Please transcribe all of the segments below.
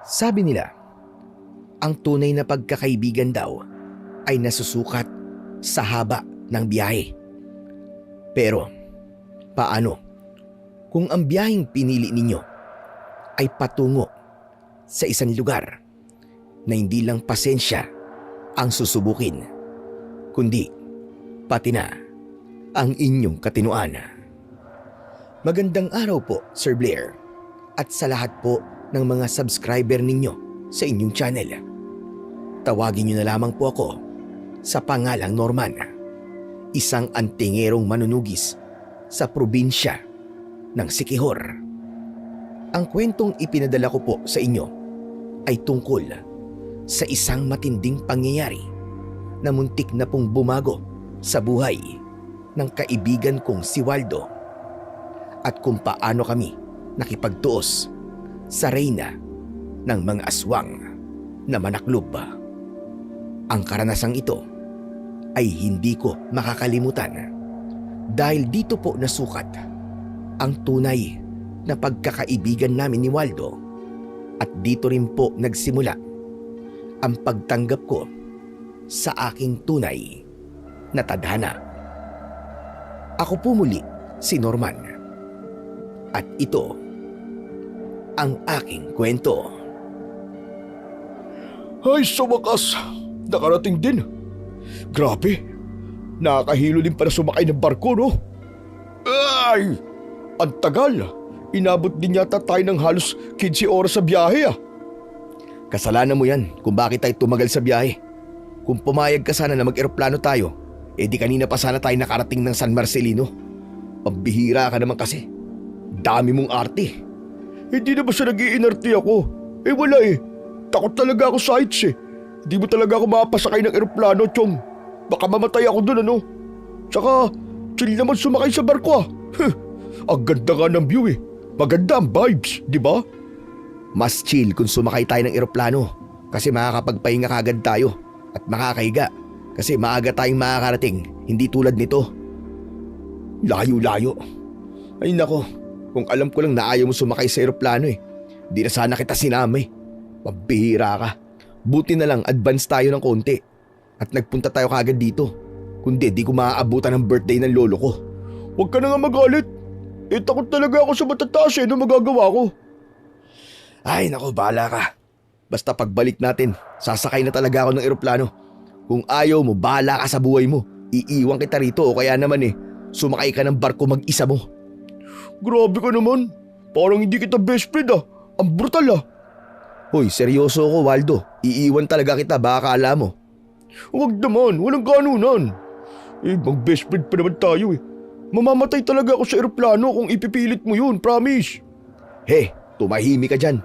Sabi nila, ang tunay na pagkakaibigan daw ay nasusukat sa haba ng biyahe. Pero paano kung ang biyaheng pinili ninyo ay patungo sa isang lugar na hindi lang pasensya ang susubukin, kundi pati na ang inyong katinuan? Magandang araw po, Sir Blair, at sa lahat po ng mga subscriber ninyo sa inyong channel. Tawagin niyo na lamang po ako sa pangalang Norman, isang antingerong manunugis sa probinsya ng Siquijor. Ang kwentong ipinadala ko po sa inyo ay tungkol sa isang matinding pangyayari na muntik na pong bumago sa buhay ng kaibigan kong si Waldo, at kung paano kami nakipagtuos sa reyna ng mga aswang na manaklob. Ang karanasang ito ay hindi ko makakalimutan dahil dito po nasukat ang tunay na pagkakaibigan namin ni Waldo, at dito rin po nagsimula ang pagtanggap ko sa aking tunay na tadhana. Ako po muli si Norman, at ito ang aking kwento. Ay, sa wakas, nakarating din. Grabe, nakakahilo din para sumakay ng barko, no? Ay, ang tagal. Inabot din yata tayo ng halos 15 oras sa biyahe, ah. Kasalanan mo yan kung bakit tayo tumagal sa biyahe. Kung pumayag ka sana na mag-eroplano tayo, di kanina pa sana tayo nakarating ng San Marcelino. Pambihira ka naman kasi. Dami mong arte. Hindi na ba siya nag-iinarte ako? Wala eh. Takot talaga ako sa heights eh. Hindi mo talaga ako mapasakay ng eroplano, Chong. Baka mamatay ako dun, ano? Tsaka, chill naman sumakay sa barko, ah. Ang ganda nga ng view eh. Maganda ang vibes, di ba? Mas chill kung sumakay tayo ng eroplano kasi makakapagpahinga kagad tayo at makakahiga kasi maaga tayong makakarating, hindi tulad nito. Layo-layo. Ay nako, kung alam ko lang na ayaw mo sumakay sa eroplano eh. Di na sana kita sinama eh. Pambihira ka. Buti na lang advance tayo ng konti at nagpunta tayo kagad dito. Kundi di ko maaabutan ng birthday ng lolo ko. Huwag ka na nga magalit. Takot talaga ako sa matataas eh. Ano magagawa ko? Ay nako, bahala ka. Basta pagbalik natin, sasakay na talaga ako ng eroplano. Kung ayaw mo, bahala ka sa buhay mo. Iiwan kita rito o kaya naman sumakay ka ng barko mag-isa mo. Grabe ka naman. Parang hindi kita best friend, ah. Ang brutal, ah. Hoy, seryoso ako, Waldo. Iiwan talaga kita, baka akala mo. Huwag naman, walang ganunan. Mag-best friend pa naman tayo eh. Mamamatay talaga ako sa eroplano kung ipipilit mo yun, promise. Tumahimik ka dyan.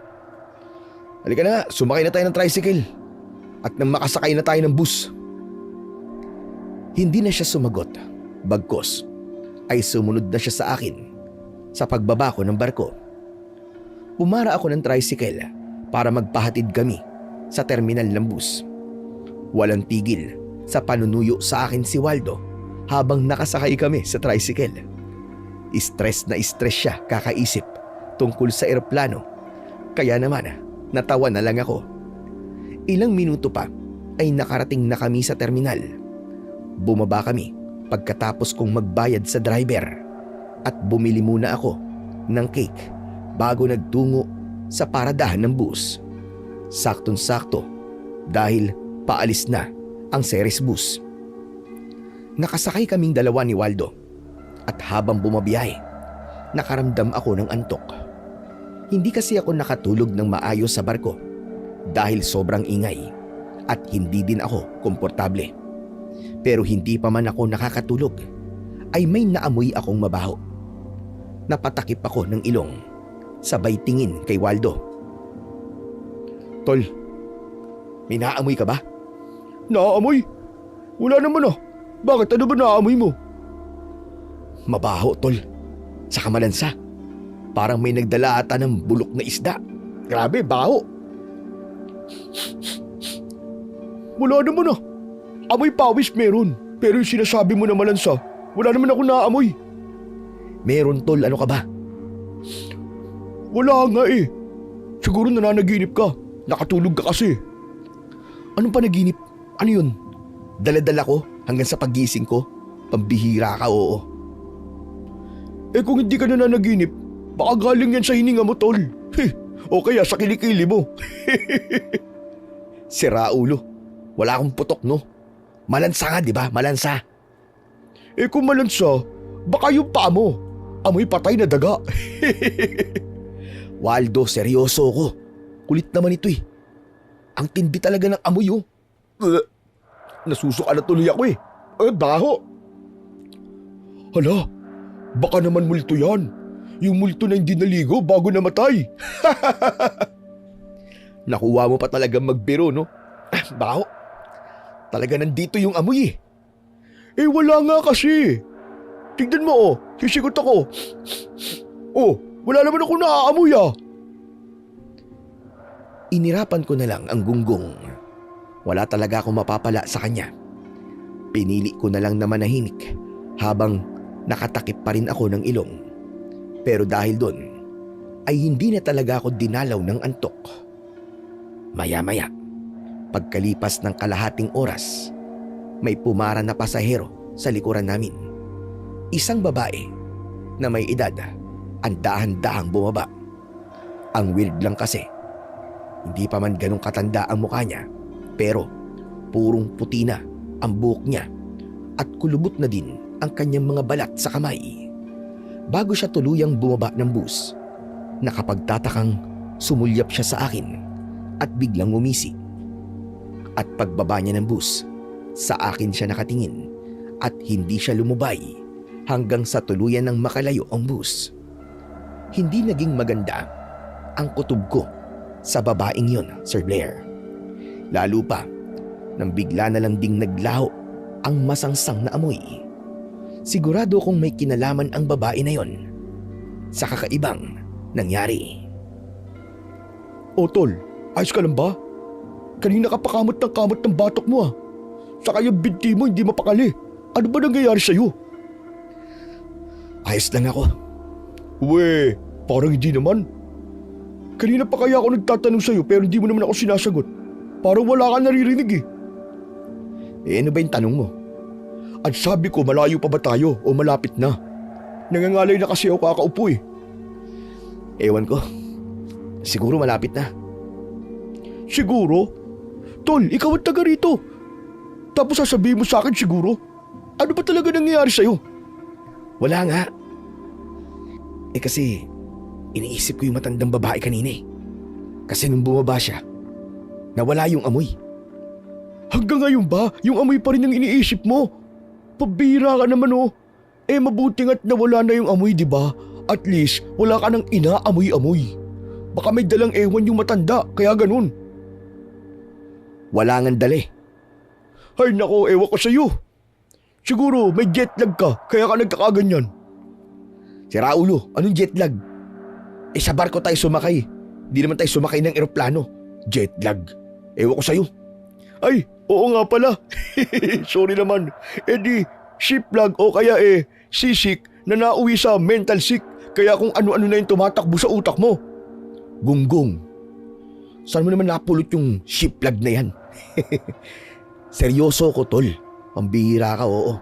Halika na, sumakay na tayo ng tricycle. At nang makasakay na tayo ng bus. Hindi na siya sumagot. Bagkos ay sumunod na siya sa akin sa pagbaba ko ng barko. Pumara ako ng tricycle para magpahatid kami sa terminal ng bus. Walang tigil sa panunuyo sa akin si Waldo habang nakasakay kami sa tricycle. Stress na stress siya kakaisip tungkol sa eroplano, kaya naman natawa na lang ako. Ilang minuto pa ay nakarating na kami sa terminal. Bumaba kami pagkatapos kong magbayad sa driver at bumili muna ako ng cake bago nagtungo sa paradahan ng bus. Saktong-sakto dahil paalis na ang Ceres bus. Nakasakay kaming dalawa ni Waldo at habang bumabiyahe, nakaramdam ako ng antok. Hindi kasi ako nakatulog ng maayos sa barko dahil sobrang ingay at hindi din ako komportable. Pero hindi pa man ako nakakatulog ay may naamoy akong mabaho. Napatakip ako ng ilong, sabay tingin kay Waldo. Tol, may naamoy ka ba? Naamoy? Wala naman ah. Bakit? Ano ba naamoy mo? Mabaho, tol. Saka malansa. Parang may nagdala ata ng bulok na isda. Grabe, baho. Wala naman ah. Amoy pawis meron. Pero yung sinasabi mo na malansa, wala naman ako naamoy. Meron, tol. Ano ka ba? Wala nga eh. Siguro nananaginip ka. nakatulog ka kasi. Anong panaginip? Ano yun? Dala-dala ko hanggang sa paggising ko? Pambihira ka, oo. Kung hindi ka nananaginip, baka galing yan sa hininga mo, tol. O kaya sa kilikili mo. Sira ulo. Wala akong putok, no? Malansa nga, di ba? Malansa. Kung malansa, baka yung paa mo. Amoy patay na daga. Waldo, seryoso ko. Kulit naman ito eh. Ang tindi talaga ng amoy, oh. Nasusuka na tuloy ako eh. Baho. Hala, baka naman multo yan. Yung multo na hindi naligo bago namatay. Nakuha mo pa talagang magbiro, no? Baho. Talaga nandito yung amoy eh. Wala nga kasi. Tignan mo oh, sisigot ako. Wala naman ako naaamoy ah. Inirapan ko na lang ang gunggong. Wala talaga akong mapapala sa kanya. Pinili ko na lang na manahimik habang nakatakip pa rin ako ng ilong. Pero dahil doon, ay hindi na talaga ako dinalaw ng antok. Maya-maya, pagkalipas ng kalahating oras, may pumara na pasahero sa likuran namin. Isang babae na may edad, ang dahan-dahang bumaba. Ang weird lang kasi, hindi pa man ganong katanda ang mukha niya, pero purong puti na ang buhok niya at kulubot na din ang kanyang mga balat sa kamay. Bago siya tuluyang bumaba ng bus, nakapagtatakang sumulyap siya sa akin at biglang ngumisi. At pagbaba niya ng bus, sa akin siya nakatingin at hindi siya lumubay hanggang sa tuluyan ng makalayo ang bus. Hindi naging maganda ang kutob ko sa babaeng yon, Sir Blair. Lalo pa nang bigla na lang ding naglaho ang masangsang na amoy. Sigurado kong may kinalaman ang babae na yon sa kakaibang nangyari. Tol, ayos ka lang ba? Kanina ka pa kamot ng batok mo ah. Saka yung binti mo hindi mapakali. Ano ba nangyayari sa'yo? Ayos lang ako. Parang hindi naman. Kanina pa kaya ako nagtatanong sa'yo pero hindi mo naman ako sinasagot. Parang wala ka naririnig eh. Ano ba yung tanong mo? At sabi ko malayo pa ba tayo o malapit na? Nangangalay na kasi ako kakaupo eh. Ewan ko. Siguro malapit na. Siguro? Tol, ikaw ang taga rito. Tapos sasabihin mo sa akin siguro? Ano ba talaga nangyayari sa'yo? Wala nga. Kasi iniisip ko yung matandang babae kanina eh. Kasi nung bumaba siya, nawala yung amoy. Hanggang ngayon ba, yung amoy pa rin ang iniisip mo? Pabira ka naman oh. Mabuti nga't nawala na yung amoy, di ba? At least, wala ka nang inaamoy-amoy. Baka may dalang ewan yung matanda, kaya ganun. Wala ngang dali. Ay nako, ewan ko sa'yo. Siguro may jet lag ka, kaya ka nagkakaganyan. Si Raulo, anong jet lag? Sa barko tayo sumakay. Di naman tayo sumakay ng eroplano. Jet lag. Ewan ko sa'yo. Ay, oo nga pala. Sorry naman. Di, ship lag o kaya seasick na nauwi sa mental sick. Kaya kung ano-ano na yung tumatakbo sa utak mo. Gunggong. Saan mo naman napulot yung ship lag na yan? Seryoso ko, tol. Pambihira ka, oo.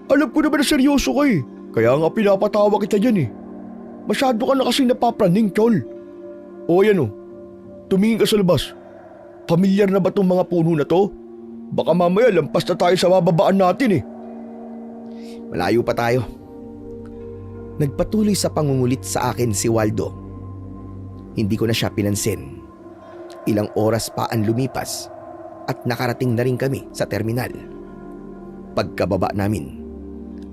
Alam ko naman na seryoso ka eh. Kaya nga pinapatawa kita dyan eh. Masyado ka na kasing napapraning, tol. O yan oh, tumingin ka sa labas. Pamilyar na ba tong mga puno na to? Baka mamaya lampas na tayo sa bababaan natin eh. Malayo pa tayo. Nagpatuloy sa pangungulit sa akin si Waldo. Hindi ko na siya pinansin. Ilang oras pa ang lumipas at nakarating na rin kami sa terminal. Pagkababa namin,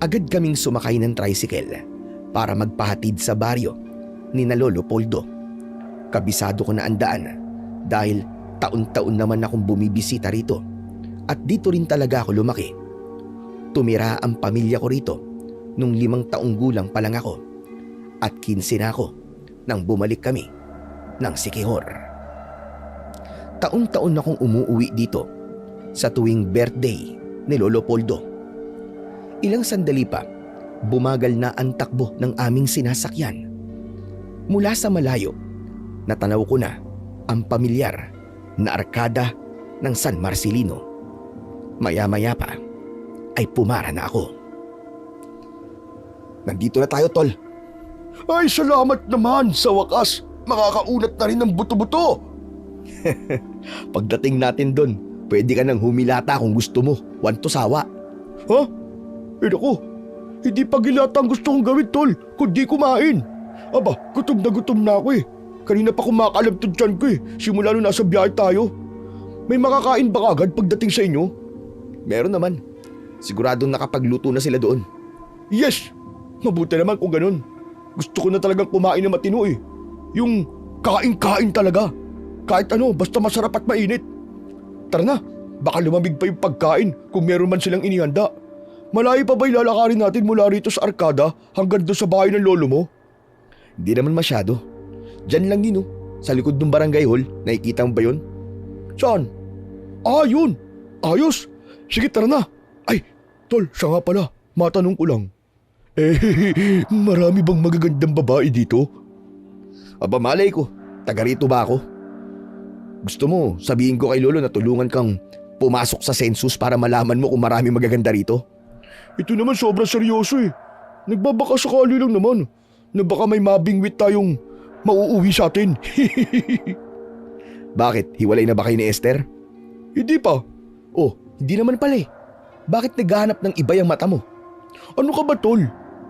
agad kaming sumakay ng tricycle para magpahatid sa baryo ni na Lolo Poldo. Kabisado ko na ang daan dahil taon-taon naman akong bumibisita rito at dito rin talaga ako lumaki. Tumira ang pamilya ko rito nung 5 taong gulang pa lang ako at 15 na ako nang bumalik kami ng Siquijor. Taon-taon akong umuuwi dito sa tuwing birthday ni Lolo Poldo. Ilang sandali pa, bumagal na ang takbo ng aming sinasakyan. Mula sa malayo, natanaw ko na ang pamilyar na arkada ng San Marcelino. Maya-maya pa ay pumara na ako. Nandito na tayo, tol. Ay, salamat naman. Sa wakas, makakaunat na rin ng buto-buto. Pagdating natin doon, pwede ka nang humilata kung gusto mo. Want to sawa. Ha? Eh naku, hindi pagilata ang gusto kong gawin, tol, kundi kumain. Aba, gutom na ako eh. Kanina pa kumakalabtod dyan ko eh, simula nung nasa biyahe tayo. May makakain ba kagad pagdating sa inyo? Meron naman. Siguradong nakapagluto na sila doon. Yes! Mabuti naman kung ganun. Gusto ko na talagang kumain na matino eh. Yung kain-kain talaga. Kahit ano, basta masarap at mainit. Tara na, baka lumamig pa yung pagkain kung meron man silang inihanda. Malayo pa ba ilalakarin natin mula rito sa arkada hanggang doon sa bahay ng lolo mo? Hindi naman masyado. Diyan lang din, oh. Sa likod ng barangay hall, nakikita mo ba yun? Saan? Ah, yun. Ayos. Sige, tara na. Ay, tol, siya nga pala. Matanong ko lang. Marami bang magagandang babae dito? Aba, malay ko. Taga rito ba ako? Gusto mo, sabihin ko kay lolo na tulungan kang pumasok sa census para malaman mo kung marami magaganda rito? Ito naman sobrang seryoso eh. Nagbabaka sakali lang naman na baka may mabingwit tayong mauuwi sa atin. Bakit? Hiwalay na ba kayo ni Esther? Hindi pa. Oh, hindi naman pala eh. Bakit naghahanap ng iba yung mata mo? Ano ka ba, tol?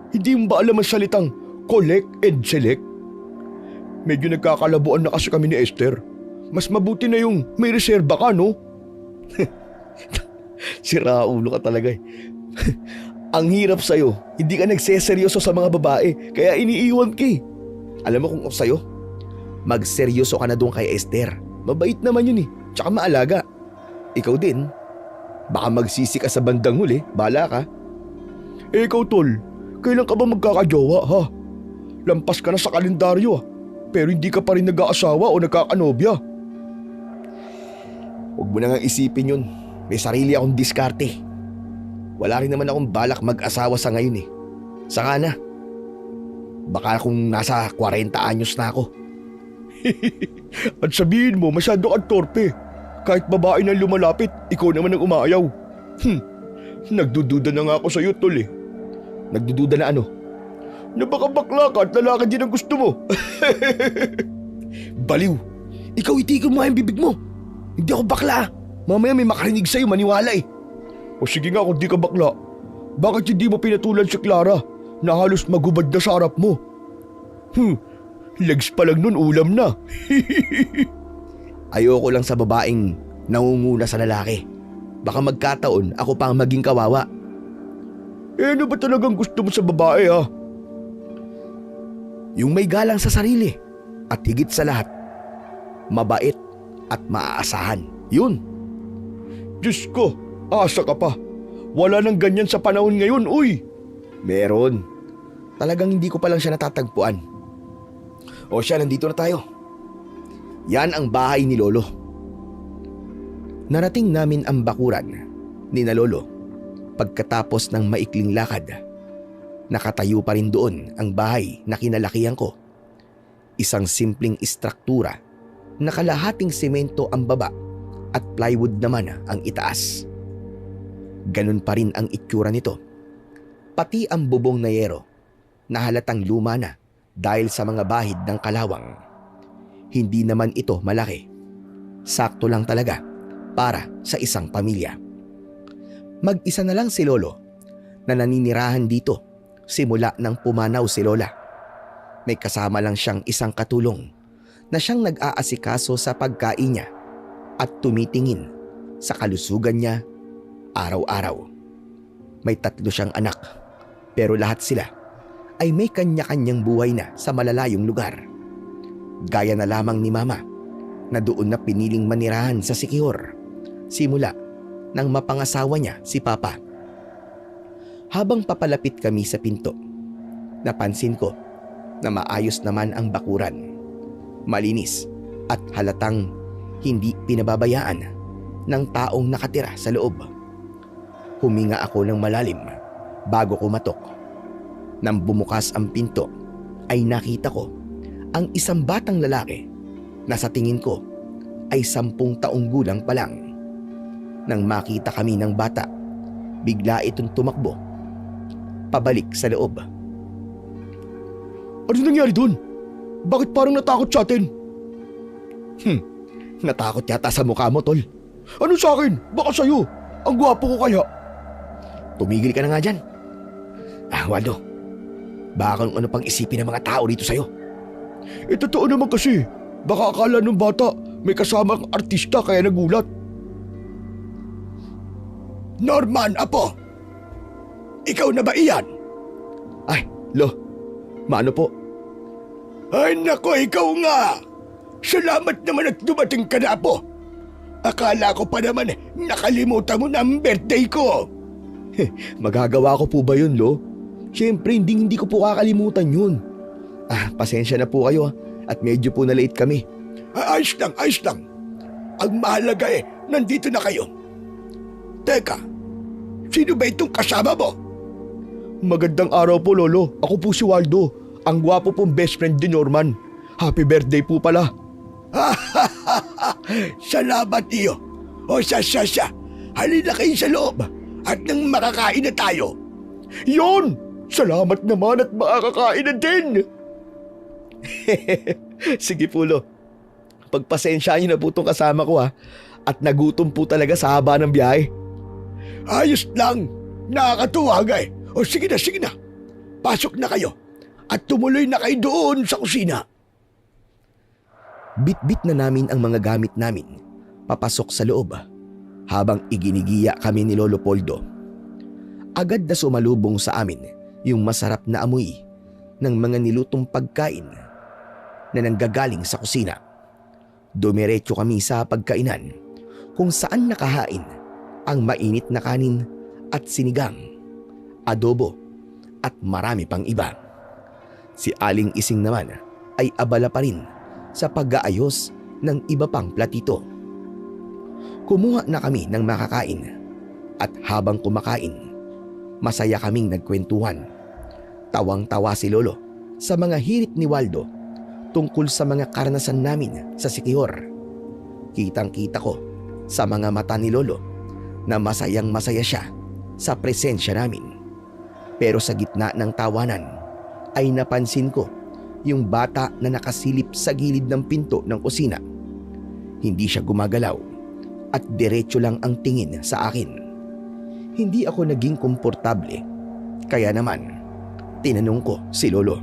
Hindi mo ba alam ang salitang collect and select? Medyo nagkakalabuan na kasi kami ni Esther. Mas mabuti na yung may reserba ka, no? Sira ulo ka talaga eh. Ang hirap sa'yo, hindi ka nagseseryoso sa mga babae, kaya iniiwan ka eh. Alam mo kung ako sa'yo, magseryoso ka na doon kay Esther. Mabait naman yun eh, tsaka maalaga. Ikaw din, baka magsisi ka sa bandang huli, bahala ka. Ikaw, tol, kailan ka ba magkakajowa, ha? Lampas ka na sa kalendaryo, pero hindi ka pa rin nag-aasawa o nagkakanobya. Huwag mo na nga isipin yun, may sarili akong diskarte. Wala rin naman akong balak mag-asawa sa ngayon eh. Saka na. Baka kung nasa 40 anyos na ako. At sabihin mo, masyado kang torpe. Kahit babae na lumalapit, ikaw naman ang umaayaw. Nagdududa na nga ako sa'yo, tol eh. Nagdududa na ano? Na baka bakla ka at lalaki din ang gusto mo. Baliw! Ikaw itigil mo nga yung bibig mo. Hindi ako bakla. Mamaya may makarinig sa'yo, maniwala eh. O sige nga kung di ka bakla, bakit hindi mo pinatulan si Clara na halos magubad na sa harap mo? Legs pa lang nun ulam na. Ayoko lang sa babaeng nangunguna sa lalaki. Baka magkataon ako pa ang maging kawawa. Ano ba talagang gusto mo sa babae, ha? Yung may galang sa sarili at higit sa lahat, mabait at maaasahan. Yun. Diyos ko, asa ka pa. Wala nang ganyan sa panahon ngayon, uy. Meron. Talagang hindi ko pa lang siya natatagpuan. O siya, nandito na tayo. Yan ang bahay ni Lolo. Narating namin ang bakuran ni na Lolo pagkatapos ng maikling lakad. Nakatayo pa rin doon ang bahay na kinalakihan ko. Isang simpleng istruktura na kalahating semento ang baba at plywood naman ang itaas. Ganun pa rin ang itsura nito. Pati ang bubong na yero na halatang luma na dahil sa mga bahid ng kalawang. Hindi naman ito malaki. Sakto lang talaga para sa isang pamilya. Mag-isa na lang si Lolo na naninirahan dito simula nang pumanaw si Lola. May kasama lang siyang isang katulong na siyang nag-aasikaso sa pagkain niya at tumitingin sa kalusugan niya araw-araw. May 3 siyang anak, pero lahat sila ay may kanya-kanyang buhay na sa malalayong lugar. Gaya na lamang ni Mama na doon na piniling manirahan sa Siquijor simula nang mapangasawa niya si Papa. Habang papalapit kami sa pinto, napansin ko na maayos naman ang bakuran. Malinis at halatang hindi pinababayaan ng taong nakatira sa loob. Huminga ako ng malalim bago kumatok. Nang bumukas ang pinto ay nakita ko ang isang batang lalaki na sa tingin ko ay 10 taong gulang pa lang. Nang makita kami ng bata, bigla itong tumakbo pabalik sa loob. Ano nangyari doon? Bakit parang natakot sa atin? Natakot yata sa mukha mo, tol. Ano sa akin? Baka sa'yo. Ang gwapo ko kaya. Tumigil ka na nga dyan. Waldo, baka kung ano pang isipin ng mga tao dito sa'yo. Totoo naman kasi. Baka akala ng bata may kasama kang artista kaya nagulat. Norman, apo. Ikaw na ba iyan? Ay, lo, maano po? Ay nako, ikaw nga. Salamat naman at dumating ka na, apo. Akala ko pa naman nakalimutan mo na ang birthday ko. Magagawa ko po ba yun, lo? Siyempre, hindi ko po kakalimutan yun. Pasensya na po kayo at medyo po na-late kami. Ayos lang, ayos lang. Ang mahalaga nandito na kayo. Teka, sino ba itong kasama mo? Magandang araw po, Lolo. Ako po si Waldo. Ang gwapo pong best friend ni Norman. Happy birthday po pala. Salamat iyo. O siya. Halina kayo sa loob at nang makakain na tayo. Yon! Salamat naman at makakakain na din. Sige po, lo. Pagpasensya niyo na po itong kasama ko at nagutom po talaga sa haba ng biyahe. Ayos lang. Nakakatuwa nga eh. O sige na. Pasok na kayo at tumuloy na kayo doon sa kusina. Bit-bit na namin ang mga gamit namin papasok sa loob habang iginigiya kami ni Lolo Poldo. Agad na sumalubong sa amin yung masarap na amoy ng mga nilutong pagkain na nanggagaling sa kusina. Dumiretso kami sa pagkainan kung saan nakahain ang mainit na kanin at sinigang, adobo at marami pang iba. Si Aling Ising naman ay abala pa rin sa pag-aayos ng iba pang platito. Kumuha na kami ng makakain at habang kumakain, masaya kaming nagkwentuhan. Tawang-tawa si Lolo sa mga hirit ni Waldo tungkol sa mga karanasan namin sa Siquijor. Kitang-kita ko sa mga mata ni Lolo na masayang-masaya siya sa presensya namin. Pero sa gitna ng tawanan ay napansin ko yung bata na nakasilip sa gilid ng pinto ng kusina. Hindi siya gumagalaw at diretso lang ang tingin sa akin. Hindi ako naging komportable, kaya naman tinanong ko si Lolo.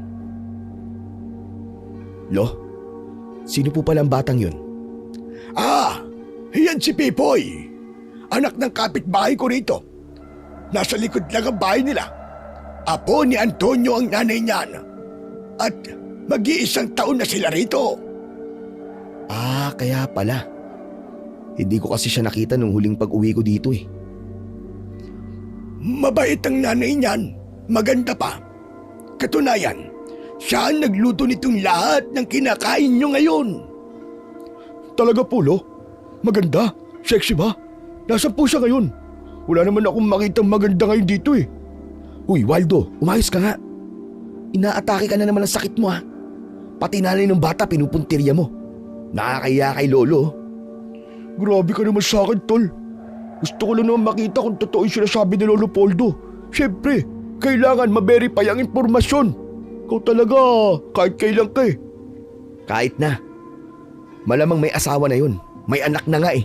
Lo, sino po palang batang yun? Yan si Pipoy. Anak ng kapitbahay ko rito. Nasa likod lang ang bahay nila. Apo ni Antonio ang nanay niyan. At mag-iisang taon na sila rito. Kaya pala. Hindi ko kasi siya nakita nung huling pag-uwi ko dito eh. Mabait ang nanay niyan. Maganda pa. Katunayan, siya ang nagluto nitong lahat ng kinakain nyo ngayon. Talaga po, Lo? Maganda? Sexy ba? Nasaan po siya ngayon? Wala naman akong makitang maganda ngayon dito eh. Uy, Waldo, umayos ka nga. Inaatake ka na naman ang sakit mo Pati nanay ng bata pinupuntirya mo. Nakakaya kay Lolo. Grabe ka naman sa akin, Tol. Gusto ko lang naman makita kung totoo yung sinasabi ni Lolo Poldo. Siyempre, kailangan ma-verify ang impormasyon. Ikaw talaga, kahit kailan ka eh. Kahit na. Malamang may asawa na yun. May anak na nga eh.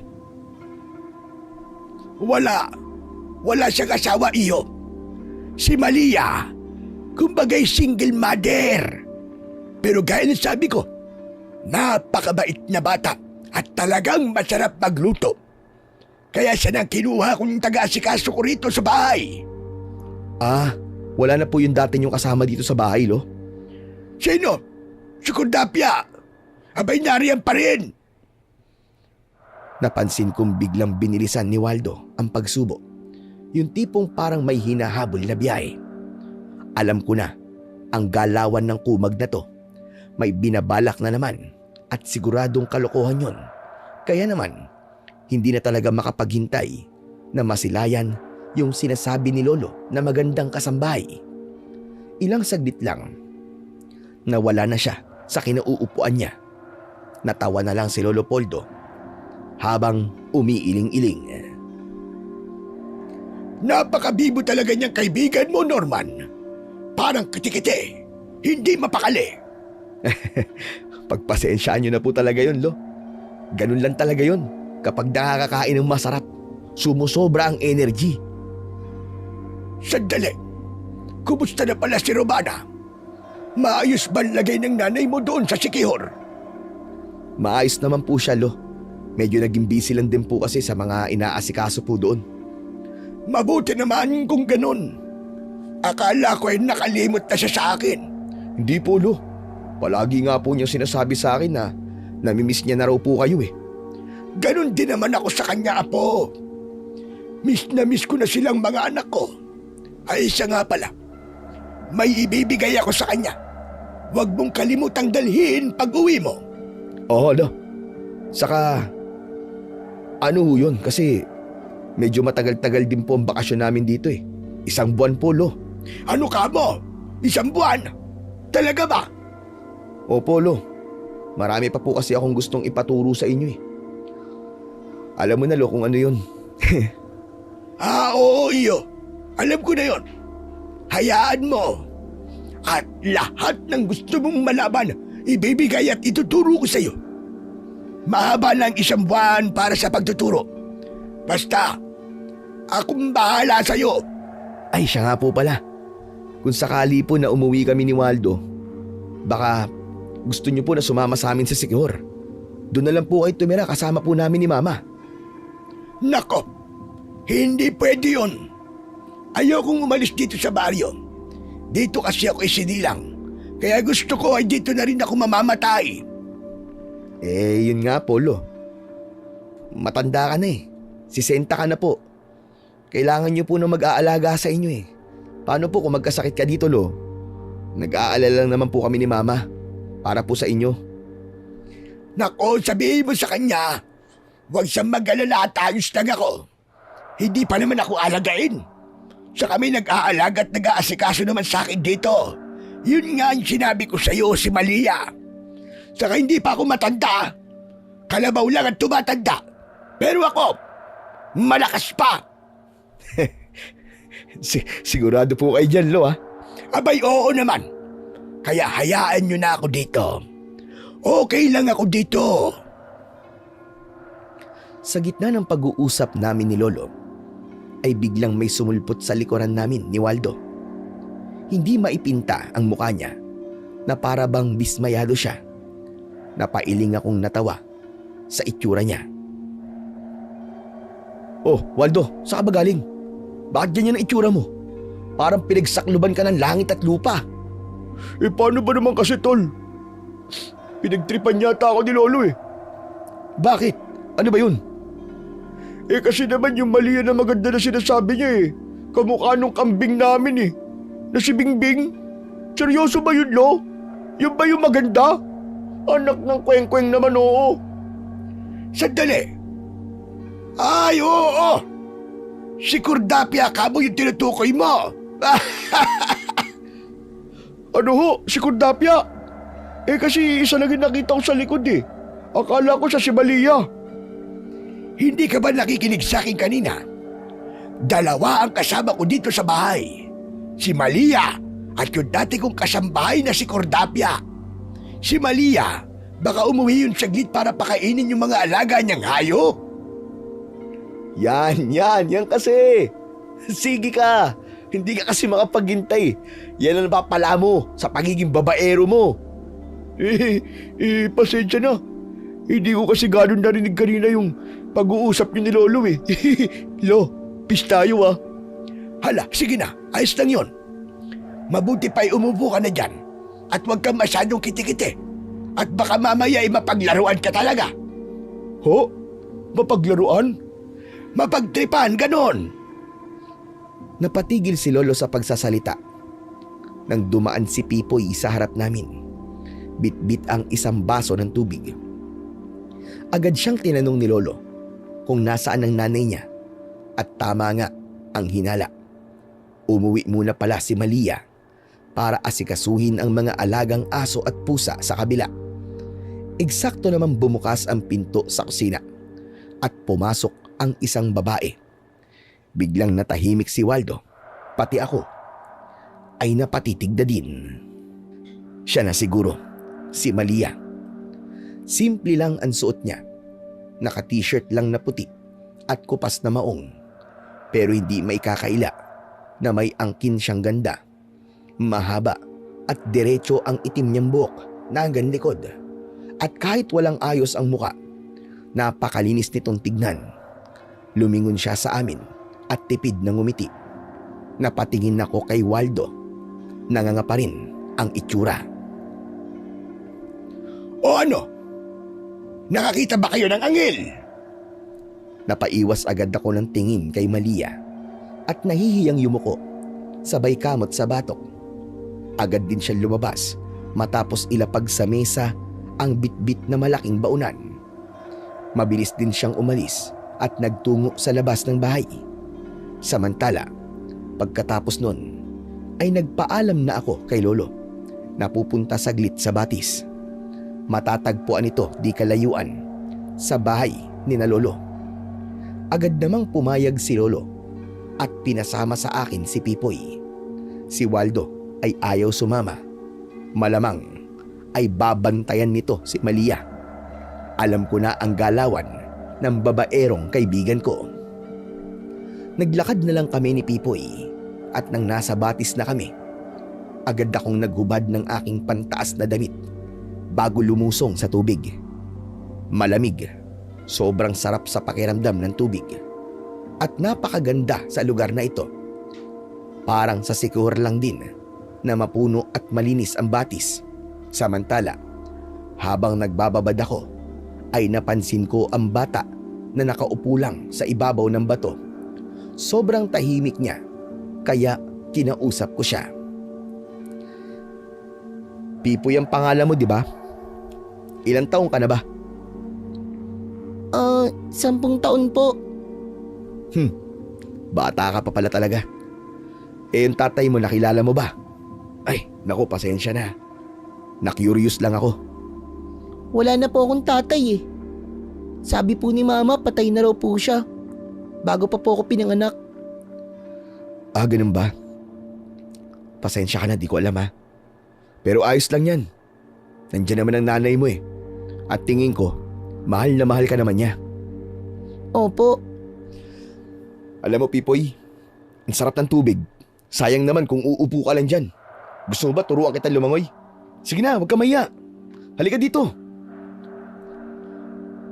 Wala siyang asawa, iyo. Si Malia, kumbagay single mother. Pero gaya ng sabi ko, napakabait na bata at talagang masarap magluto. Kaya siya nang kinuha kong taga-asikaso ko rito sa bahay. Wala na po yung dati niyong kasama dito sa bahay, Lo. Sino? Si Kundapia. Abay nariyan pa rin. Napansin kong biglang binilisan ni Waldo ang pagsubo. Yung tipong parang may hinahabol na biyahe. Alam ko na, ang galawan ng kumag na to, may binabalak na naman at siguradong kalokohan yon. Kaya naman, hindi na talaga makapaghintay na masilayan yung sinasabi ni Lolo na magandang kasambahay. Ilang saglit lang, nawala na siya sa kinauupuan niya. Natawa na lang si Lolo Poldo habang umiiling-iling. Napakabibo talaga niyang kaibigan mo, Norman. Parang kitikite, hindi mapakali. Pagpasensyaan nyo na po talaga yun, Lo. Ganun lang talaga yun. Kapag nakakakain ng masarap, sumusobra ang energy. Sandali, kumusta na pala si Romana? Maayos ba ang lagay ng nanay mo doon sa Sikihor? Maayos naman po siya, Lo. Medyo naging busy lang din po kasi sa mga inaasikaso po doon. Mabuti naman kung ganun. Akala ko ay nakalimot na siya sa akin. Hindi po, Lo. Palagi nga po niya sinasabi sa akin na namimiss niya na raw po kayo eh. Ganun din naman ako sa kanya, Apo. Miss na miss ko na silang mga anak ko. Ay siya nga pala, may ibibigay ako sa kanya. Huwag mong kalimutang dalhin pag uwi mo. Oo, Lo. Saka, ano ho yun? Kasi medyo matagal-tagal din po ang bakasyon namin dito eh. 1 buwan po, Lo. Ano ka mo? 1 buwan? Talaga ba? Opo, Lo. Marami pa po kasi akong gustong ipaturo sa inyo eh. Alam mo na, Lo, kung ano yun. Oo, iyo. Alam ko na yon. Hayaan mo. At lahat ng gusto mong malaman, ibibigay at ituturo ko sa iyo. Mahaba lang 1 buwan para sa pagtuturo. Basta, akong bahala sa iyo. Ay, siya nga po pala. Kung sakali po na umuwi kami ni Waldo, baka gusto niyo po na sumama sa amin sa Sikihor. Doon na lang po kayo tumira kasama po namin ni Mama. Nako, hindi pwede yun. Ayokong umalis dito sa baryo. Dito kasi ako isinilang. Kaya gusto ko ay dito na rin ako mamamatay. Eh, yun nga po, Lo. Matanda ka na eh. 60 ka na po. Kailangan niyo po na mag-aalaga sa inyo eh. Paano po kung magkasakit ka dito, Lo? Nag-aalala lang naman po kami ni Mama. Para po sa inyo. Nako, sabihin mo sa kanya, huwag siyang mag-alala at ayos lang ako. Hindi pa naman ako alagain. Sa kami nag-aalaga at nag-aasikaso naman sa akin dito. Yun nga ang sinabi ko sa iyo, si Malia. Saka hindi pa ako matanda. Kalabaw lang at tumatanda. Pero ako, malakas pa. Sigurado po kayo dyan, Lo, ha? Abay, oo naman. Kaya hayaan nyo na ako dito. Okay lang ako dito. Sa gitna ng pag-uusap namin ni Lolo, ay biglang may sumulpot sa likuran namin ni Waldo. Hindi maipinta ang mukha niya na para bang dismayado siya. Napailing akong natawa sa itsura niya. Oh, Waldo, saan ka ba galing? Bakit ganyan ang itsura mo? Parang pinagsakluban ka ng langit at lupa. Eh paano ba naman kasi, Tol? Pinagtripan yata ako ni Lolo eh. Bakit? Ano ba yun? Eh kasi naman yung Malia na maganda na sinasabi niya eh. Kamukha nung kambing namin eh. Na si Bingbing. Seryoso ba yun, Lo? Yun ba yung maganda? Anak ng kweng-kweng naman, oo. Sandali. Ay, oo. Si Kordapia ka mo yung tinutukoy mo. Ano ho, si Kordapia? Eh kasi isa lang yung nakita ko sa likod eh. Akala ko sa si Malia. Hindi ka ba nakikinig sa akin kanina? 2 ang kasama ko dito sa bahay. Si Malia at yung dati kong kasambahay na si Kordapia. Si Malia, baka umuwi yun saglit para pakainin yung mga alaga niyang hayop. Yan kasi. Sige ka. Hindi ka kasi makapaghintay. Yan ang napapala mo sa pagiging babaero mo. Pasensya na. Hindi ko kasi ganun narinig kanina yung pag-uusap niyo ni Lolo eh. Lo, peace tayo ah. Hala, sige na. Ayos lang yon. Mabuti pa'y umupo ka na dyan. At huwag kang masyadong kitikite. At baka mamaya ay mapaglaruan ka talaga. Ho? Mapaglaruan? Mapagtripan, ganon. Napatigil si Lolo sa pagsasalita. Nang dumaan si Pipoy sa harap namin. Bit-bit ang isang baso ng tubig. Agad siyang tinanong ni Lolo kung nasaan ang nanay niya. At tama nga ang hinala. Umuwi muna pala si Malia para asikasuhin ang mga alagang aso at pusa sa kabila. Eksakto naman bumukas ang pinto sa kusina at pumasok ang isang babae. Biglang natahimik si Waldo, pati ako ay napatitig na din. Siya na siguro, si Malia. Simple lang ang suot niya, naka-t-shirt lang na puti at kupas na maong, pero hindi maikakaila na may angkin siyang ganda. Mahaba at diretso ang itim niyang buhok na hanggang likod. At kahit walang ayos ang muka, napakalinis nitong tignan. Lumingon siya sa amin at tipid na ngumiti. Napatingin ako kay Waldo. Nangangapa rin ang itsura. O ano? Nakakita ba kayo ng anghel? Napaiwas agad ako ng tingin kay Malia at nahihiyang yumuko, sabay kamot sa batok. Agad din siya lumabas matapos ilapag sa mesa ang bitbit na malaking baunan. Mabilis din siyang umalis at nagtungo sa labas ng bahay. Samantala, pagkatapos nun, ay nagpaalam na ako kay Lolo na pupunta saglit sa batis. Matatagpuan ito di kalayuan sa bahay ni na Lolo. Agad namang pumayag si Lolo at pinasama sa akin si Pipoy. Si Waldo ay ayaw sumama. Malamang ay babantayan nito si Malia. Alam ko na ang galawan ng babaerong kaibigan ko. Naglakad na lang kami ni Pipoy at nang nasa batis na kami, agad akong naghubad ng aking pantaas na damit bago lumusong sa tubig. Malamig, sobrang sarap sa pakiramdam ng tubig at napakaganda sa lugar na ito. Parang sa Sikihor lang din na mapuno at malinis ang batis. Samantala, habang nagbababad ako, ay napansin ko ang bata na nakaupo lang sa ibabaw ng bato. Sobrang tahimik niya, kaya kinausap ko siya. Pipoy ang pangalan mo, di ba? Ilang taong ka na ba? 10 taon po. Bata ka pa pala talaga. Yung tatay mo nakilala mo ba? Ay, naku, pasensya na. Na-curious lang ako. Wala na po akong tatay eh. Sabi po ni mama patay na raw po siya. Bago pa po ako pinanganak. Ganun ba? Pasensya ka na, di ko alam ha. Pero ayos lang yan. Nandiyan naman ang nanay mo eh. At tingin ko, mahal na mahal ka naman niya. Opo. Alam mo, Pipoy, ang sarap ng tubig. Sayang naman kung uupo ka lang dyan. Gusto mo ba turuan kita lumangoy? Sige na, huwag ka mahiya. Halika dito.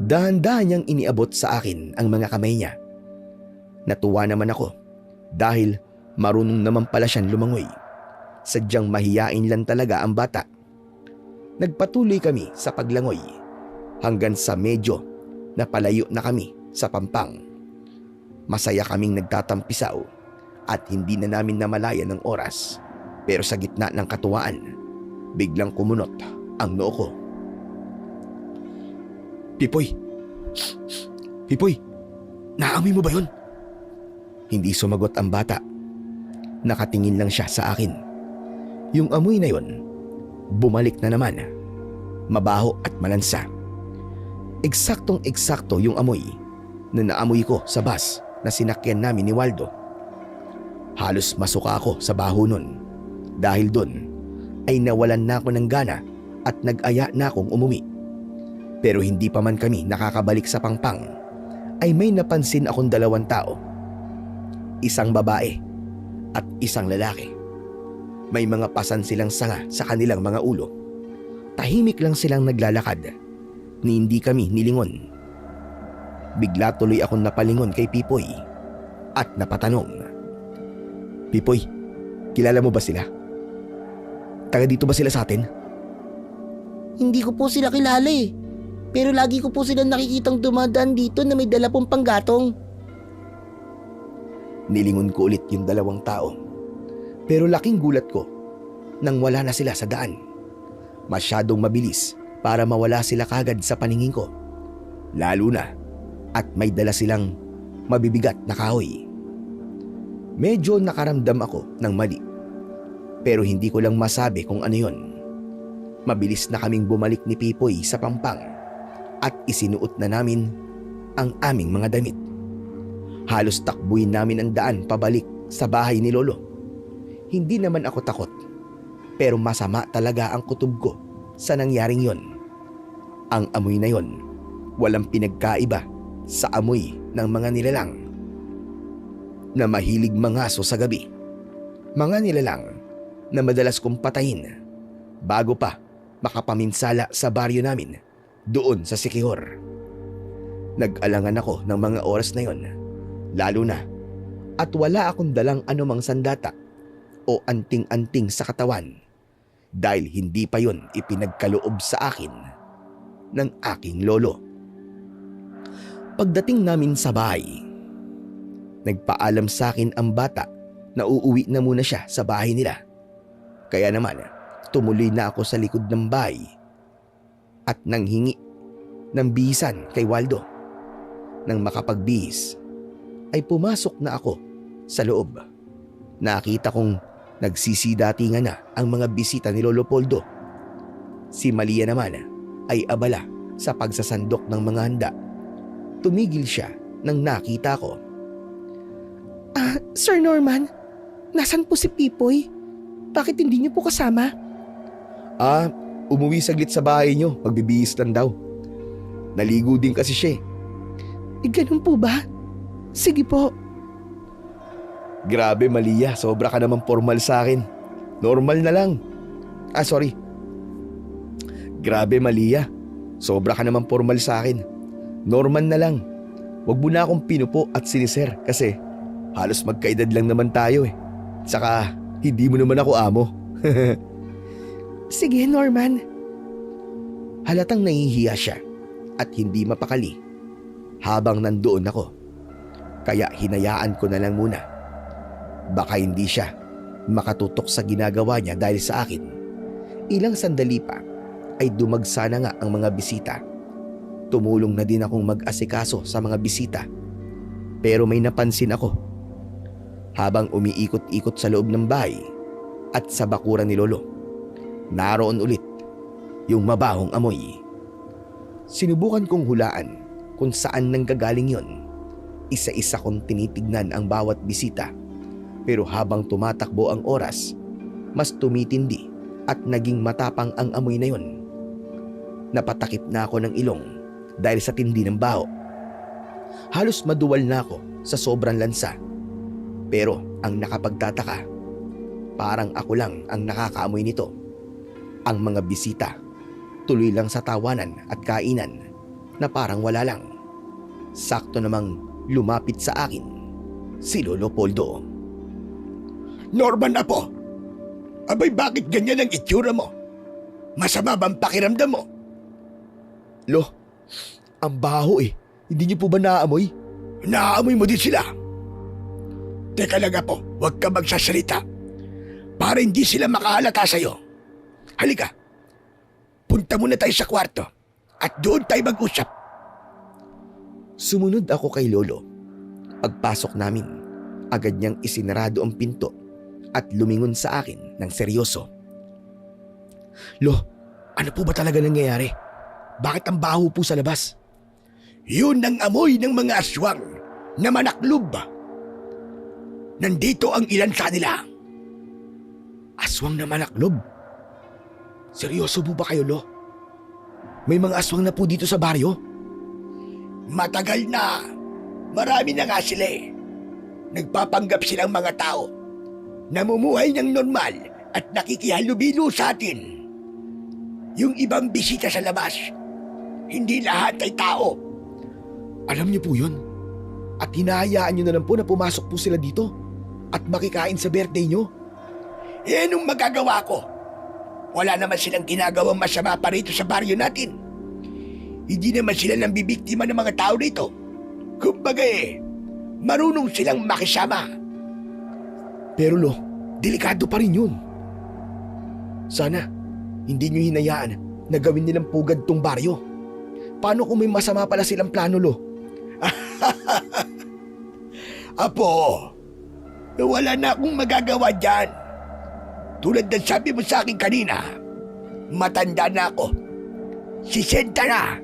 Dahan-dahan niyang iniabot sa akin ang mga kamay niya. Natuwa naman ako dahil marunong naman pala siyang lumangoy. Sadyang mahiyain lang talaga ang bata. Nagpatuloy kami sa paglangoy hanggang sa medyo napalayo na kami sa pampang. Masaya kaming nagtatampisaw at hindi na namin namalayan ng oras. Pero sa gitna ng katuwaan, biglang kumunot ang noo ko. Pipoy! Pipoy! Naamoy mo ba yun? Hindi sumagot ang bata. Nakatingin lang siya sa akin. Yung amoy na yun, bumalik na naman. Mabaho at malansa. Eksaktong-eksakto yung amoy na naamoy ko sa bus na sinakyan namin ni Waldo. Halos masuka ako sa baho nun. Dahil doon ay nawalan na ako ng gana at nag-aya na akong umuwi. Pero hindi pa man kami nakakabalik sa pangpang ay may napansin akong 2 tao. Isang babae at isang lalaki. May mga pasan silang sanga sa kanilang mga ulo. Tahimik lang silang naglalakad ni hindi kami nilingon. Bigla tuloy akong napalingon kay Pipoy at napatanong. Pipoy, kilala mo ba sila? Taga dito ba sila sa atin? Hindi ko po sila kilala eh. Pero lagi ko po silang nakikitang dumadaan dito na may dala pong panggatong. Nilingon ko ulit yung 2 tao. Pero laking gulat ko nang wala na sila sa daan. Masyadong mabilis para mawala sila kagad sa paningin ko. Lalo na at may dala silang mabibigat na kahoy. Medyo nakaramdam ako ng mali. Pero hindi ko lang masabi kung ano yon. Mabilis na kaming bumalik ni Pipoy sa Pampang at isinuot na namin ang aming mga damit. Halos takbuhin namin ang daan pabalik sa bahay ni Lolo. Hindi naman ako takot, pero masama talaga ang kutob ko sa nangyaring yon. Ang amoy na yon, walang pinagkaiba sa amoy ng mga nilalang na mahilig mangaso sa gabi. Mga nilalang na madalas kong patayin bago pa makapaminsala sa baryo namin doon sa Siquijor. Nag-alangan ako ng mga oras na yon, lalo na at wala akong dalang anumang sandata o anting-anting sa katawan dahil hindi pa yon ipinagkaloob sa akin ng aking lolo. Pagdating namin sa bahay, nagpaalam sa akin ang bata na uuwi na muna siya sa bahay nila. Kaya naman, tumuloy na ako sa likod ng bahay at nanghingi ng bihisan kay Waldo. Nang makapagbihis, ay pumasok na ako sa loob. Nakita kong nagsisidatingan na ang mga bisita ni Lolo Poldo. Si Malia naman ay abala sa pagsasandok ng mga handa. Tumigil siya nang nakita ko. Sir Norman, nasan po si Pipoy? Bakit hindi niyo po kasama? Umuwi saglit sa bahay niyo, magbibihis lang daw. Naligo din kasi siya eh. Ganun po ba? Sige po. Grabe Malia, sobra ka naman formal sa akin. Normal na lang. Sorry. Grabe Malia, sobra ka naman formal sa akin. Normal na lang. Huwag mo na akong pinupo at siniser kasi halos magkaedad lang naman tayo eh. Saka hindi mo naman ako amo. Sige, Norman. Halatang nahihiya siya at hindi mapakali habang nandoon ako. Kaya hinayaan ko na lang muna. Baka hindi siya makatutok sa ginagawa niya dahil sa akin. Ilang sandali pa ay dumagsa na nga ang mga bisita. Tumulong na din akong mag-asikaso sa mga bisita. Pero may napansin ako. Habang umiikot-ikot sa loob ng bahay at sa bakuran ni Lolo, naroon ulit yung mabahong amoy. Sinubukan kong hulaan kung saan nanggagaling yon. Isa-isa kong tinitignan ang bawat bisita. Pero habang tumatakbo ang oras, mas tumitindi at naging matapang ang amoy na yon. Napatakip na ako ng ilong dahil sa tindi ng baho. Halos maduwal na ako sa sobrang lansa. Pero ang nakapagtataka, parang ako lang ang nakakaamoy nito. Ang mga bisita, tuloy lang sa tawanan at kainan na parang wala lang. Sakto namang lumapit sa akin si Lolo Poldo. Norman Apo, abay bakit ganyan ang itsura mo? Masama bang pakiramdam mo? Lo, ang baho eh. Hindi niyo po ba naaamoy? Naaamoy mo din sila. Teka lang Apo, huwag ka magsasalita para hindi sila makahalata sa'yo. Halika, punta muna tayo sa kwarto at doon tayo mag-usap. Sumunod ako kay Lolo. Pagpasok namin, agad niyang isinarado ang pinto at lumingon sa akin ng seryoso. Lo, ano po ba talaga nangyayari? Bakit ang baho po sa labas? Yun ang amoy ng mga aswang na manaklob. Nandito ang ilan sa kanila. Aswang na manaklob? Seryoso po ba kayo, Lo? May mga aswang na po dito sa baryo? Matagal na. Marami na nga sila eh. Nagpapanggap silang mga tao. Namumuhay ng normal at nakikihalubilo sa atin. Yung ibang bisita sa labas, hindi lahat ay tao. Alam niyo po yun. At hinahayaan niyo na lang po na pumasok po sila dito at makikain sa birthday niyo. Eh, anong magagawa ko? Wala naman silang ginagawang masama pa rito sa baryo natin. Hindi naman sila nang bibiktima ng mga tao rito. Kumbaga marunong silang makisama. Pero Lo, delikado pa rin yun. Sana, hindi niyo hinayaan na gawin nilang pugad tong baryo. Paano kung may masama pala silang plano, Lo? Apo, wala na akong magagawa dyan. Tulad ng sabi mo sa akin kanina, Matanda na ako. 60 na.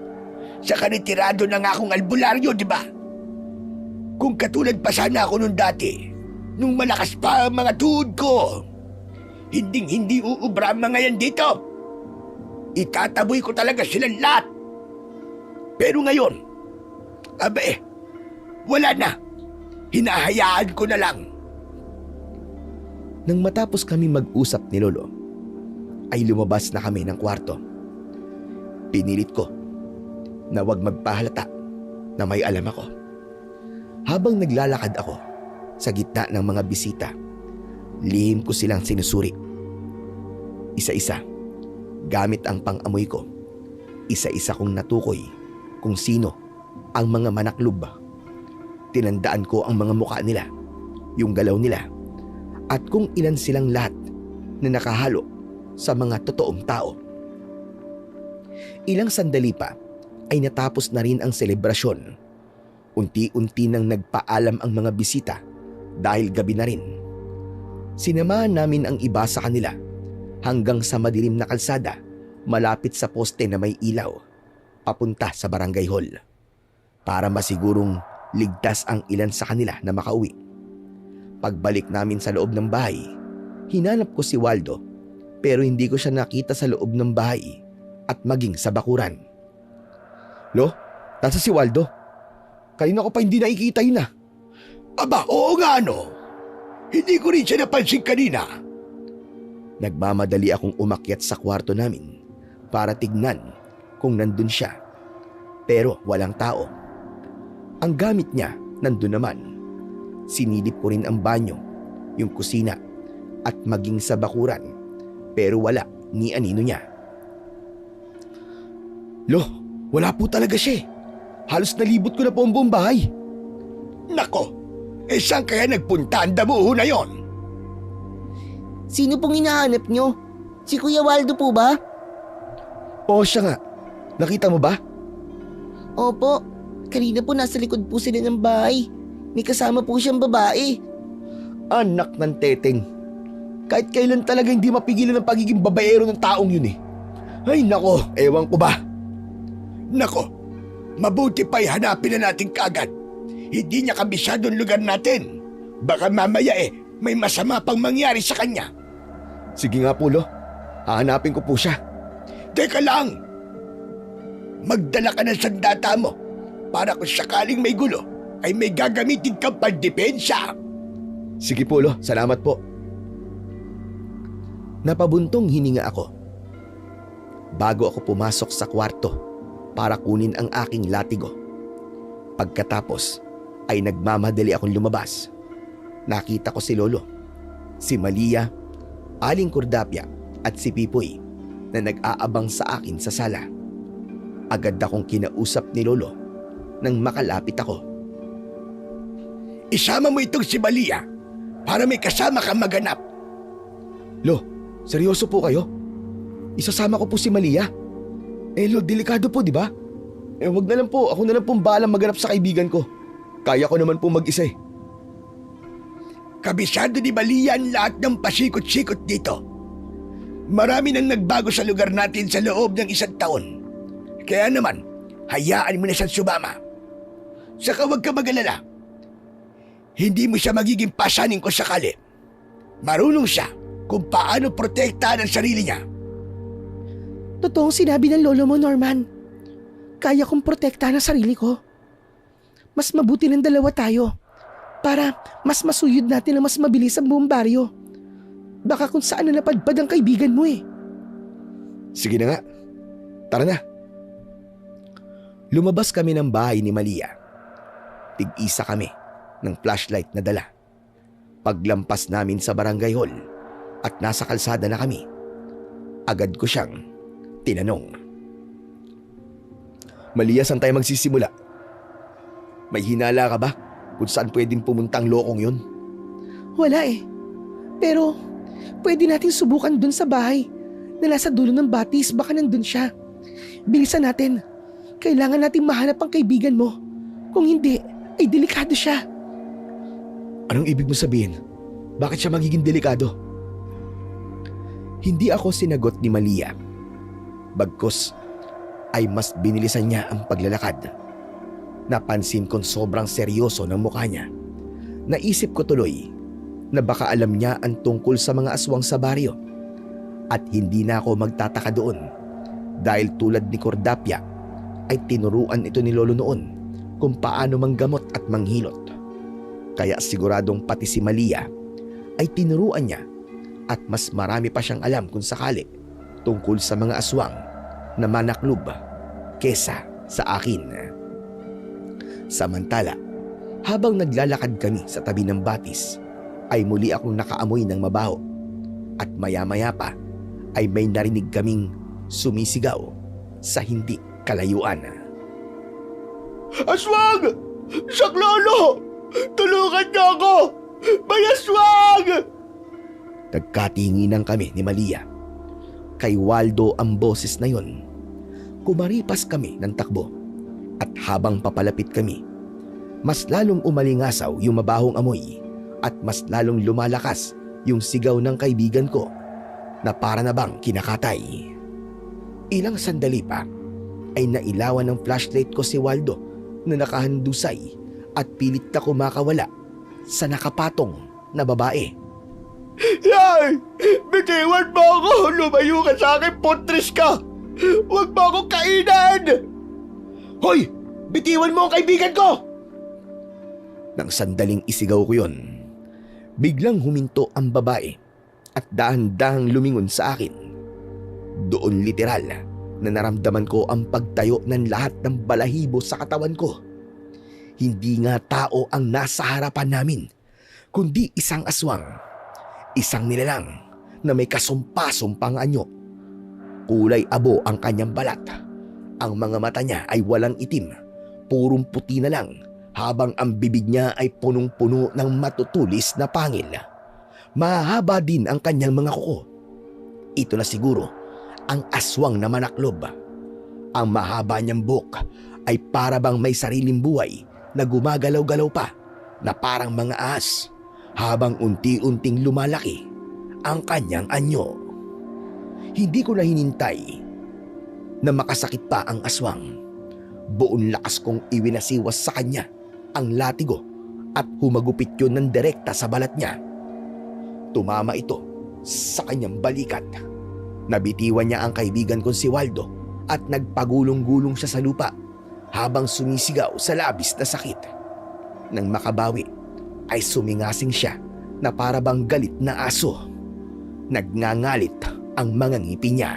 Saka retirado na nga akong albularyo, di ba? Kung katulad pa sana ako nung dati, nung malakas pa ang mga tuhod ko, hindi uubra ang mga yan dito. Itataboy ko talaga silang lahat. Pero ngayon, wala na. Hinahayaan ko na lang. Nang matapos kami mag-usap ni Lolo, ay lumabas na kami ng kwarto. Pinilit ko na huwag magpahalata na may alam ako. Habang naglalakad ako sa gitna ng mga bisita, lihim ko silang sinusuri. Isa-isa, gamit ang pang-amoy ko, isa-isa kong natukoy kung sino ang mga manaklob. Tinandaan ko ang mga mukha nila, yung galaw nila, at kung ilan silang lahat na nakahalo sa mga totoong tao. Ilang sandali pa ay natapos na rin ang selebrasyon. Unti-unti nang nagpaalam ang mga bisita dahil gabi na rin. Sinamahan namin ang iba sa kanila hanggang sa madilim na kalsada malapit sa poste na may ilaw papunta sa barangay hall para masigurong ligtas ang ilan sa kanila na makauwi. Pagbalik namin sa loob ng bahay, hinanap ko si Waldo pero hindi ko siya nakita sa loob ng bahay at maging sa bakuran. Lo, nasa si Waldo? Kanina ko pa hindi nakikita yun ah. Aba, oo nga no. Hindi ko rin siya napansin kanina. Nagmamadali akong umakyat sa kwarto namin para tignan kung nandun siya. Pero walang tao. Ang gamit niya nandun naman. Sinilip ko rin ang banyo, yung kusina at maging sa bakuran. Pero wala ni anino niya. Lo, wala po talaga siya eh. Halos nalibot ko na po ang buong bahay. Nako, saan kaya nagpunta ang damuho na yon? Sino pong hinahanap nyo? Si Kuya Waldo po ba? Oo, siya nga. Nakita mo ba? Opo, kanina po nasa likod po sila ng bahay. May kasama po siyang babae. Anak ng teteng. Kahit kailan talaga hindi mapigilan ang pagiging babaero ng taong yun eh. Ay nako, ewan ko ba. Nako, mabuti pa'y hanapin na natin kaagad. Hindi niya kabisado ang lugar natin. Baka mamaya may masama pang mangyari sa kanya. Sige nga po, Lo. Hahanapin ko po siya. Teka lang. Magdala ka ng sandata mo para kung sakaling may gulo ay may gagamitin kang pandepensa. Sige po, Lo. Salamat po. Napabuntong hininga ako bago ako pumasok sa kwarto para kunin ang aking latigo. Pagkatapos ay nagmamadali akong lumabas. Nakita ko si Lolo, si Malia, Aling Cordapia at si Pipoy na nag-aabang sa akin sa sala. Agad akong kinausap ni Lolo nang makalapit ako. Isama mo itong si Malia para may kasama kang maganap. Lo, seryoso po kayo? Isasama ko po si Malia? Lo, delikado po, di ba? Wag na lang po. Ako na lang pong bahalang maganap sa kaibigan ko. Kaya ko naman po mag-isa eh. Kabisado ni Malia ang lahat ng pasikot-sikot dito. Marami nang nagbago sa lugar natin sa loob ng 1 taon. Kaya naman, hayaan mo na siyang sumama. Saka huwag ka mag-alala. Hindi mo siya magiging pasanin kung sakali. Marunong siya kung paano protektahan ang sarili niya. Totoong sinabi ng lolo mo, Norman. Kaya kong protektahan ang sarili ko. Mas mabuti ng dalawa tayo para mas masuyod natin na mas mabilis ang buong baryo. Baka kung saan na napadpad ang kaibigan mo eh. Sige na nga. Tara na. Lumabas kami ng bahay ni Malia. Tig-isa kami ng flashlight na dala. Paglampas namin sa barangay hall at nasa kalsada na kami, agad ko siyang tinanong. Malia, saan tayo magsisimula? May hinala ka ba kung saan pwedeng pumunta ang lokong yun? Wala eh. Pero pwede natin subukan dun sa bahay na nasa dulo ng batis, baka nandun siya. Bilisan natin. Kailangan natin mahanap ang kaibigan mo. Kung hindi, ay delikado siya. Anong ibig mo sabihin? Bakit siya magiging delikado? Hindi ako sinagot ni Malia Bagkus ay mas binilisan niya ang paglalakad. Napansin kong sobrang seryoso ng mukha niya. Naisip ko tuloy na baka alam niya ang tungkol sa mga aswang sa baryo. At hindi na ako magtataka doon dahil tulad ni Cordapia ay tinuruan ito ni Lolo noon kung paano manggamot at manghilot. Kaya siguradong pati si Malia ay tinuruan niya at mas marami pa siyang alam kung sakali tungkol sa mga aswang na manaklob kesa sa akin. Samantala, habang naglalakad kami sa tabi ng batis, ay muli akong nakaamoy ng mabaho at maya-maya pa ay may narinig kaming sumisigaw sa hindi kalayuan. Aswang! Saklolo! Tulungan niyo ako! May aswang! Nagkatinginan kami ni Malia. Kay Waldo ang boses na yon. Kumaripas kami ng takbo at habang papalapit kami, mas lalong umalingasaw yung mabahong amoy at mas lalong lumalakas yung sigaw ng kaibigan ko na para na bang kinakatay. Ilang sandali pa ay nailawan ng flashlight ko si Waldo na nakahandusay at pilit na kumakawala sa nakapatong na babae. Yay! Bitiwan mo ako! Lumayo ka sa akin, putres ka! Huwag mo akong kainan! Hoy! Bitiwan mo ang kaibigan ko! Nang sandaling isigaw ko yon, biglang huminto ang babae at dahan-dahang lumingon sa akin. Doon literal na naramdaman ko ang pagtayo ng lahat ng balahibo sa katawan ko. Hindi nga tao ang nasa harapan namin, kundi isang aswang. Isang nilalang na may kasumpa-sumpang anyo. Kulay abo ang kanyang balat. Ang mga mata niya ay walang itim, purong puti na lang, habang ang bibig niya ay punong-puno ng matutulis na pangil. Mahaba din ang kanyang mga kuko. Ito na siguro ang aswang na manaklob. Ang mahaba niyang buhok ay para bang may sariling buhay na gumagalaw-galaw pa na parang mga ahas habang unti-unting lumalaki ang kanyang anyo. Hindi ko na hinintay na makasakit pa ang aswang. Buong lakas kong iwinasiwas sa kanya ang latigo at humagupit yun ng direkta sa balat niya. Tumama ito sa kanyang balikat. Nabitiwan niya ang kaibigan kong si Waldo at nagpagulong-gulong siya sa lupa habang sumisigaw sa labis na sakit. Nang makabawi ay sumingasing siya na para bang galit na aso. Nagngangalit ang mga ngipin niya.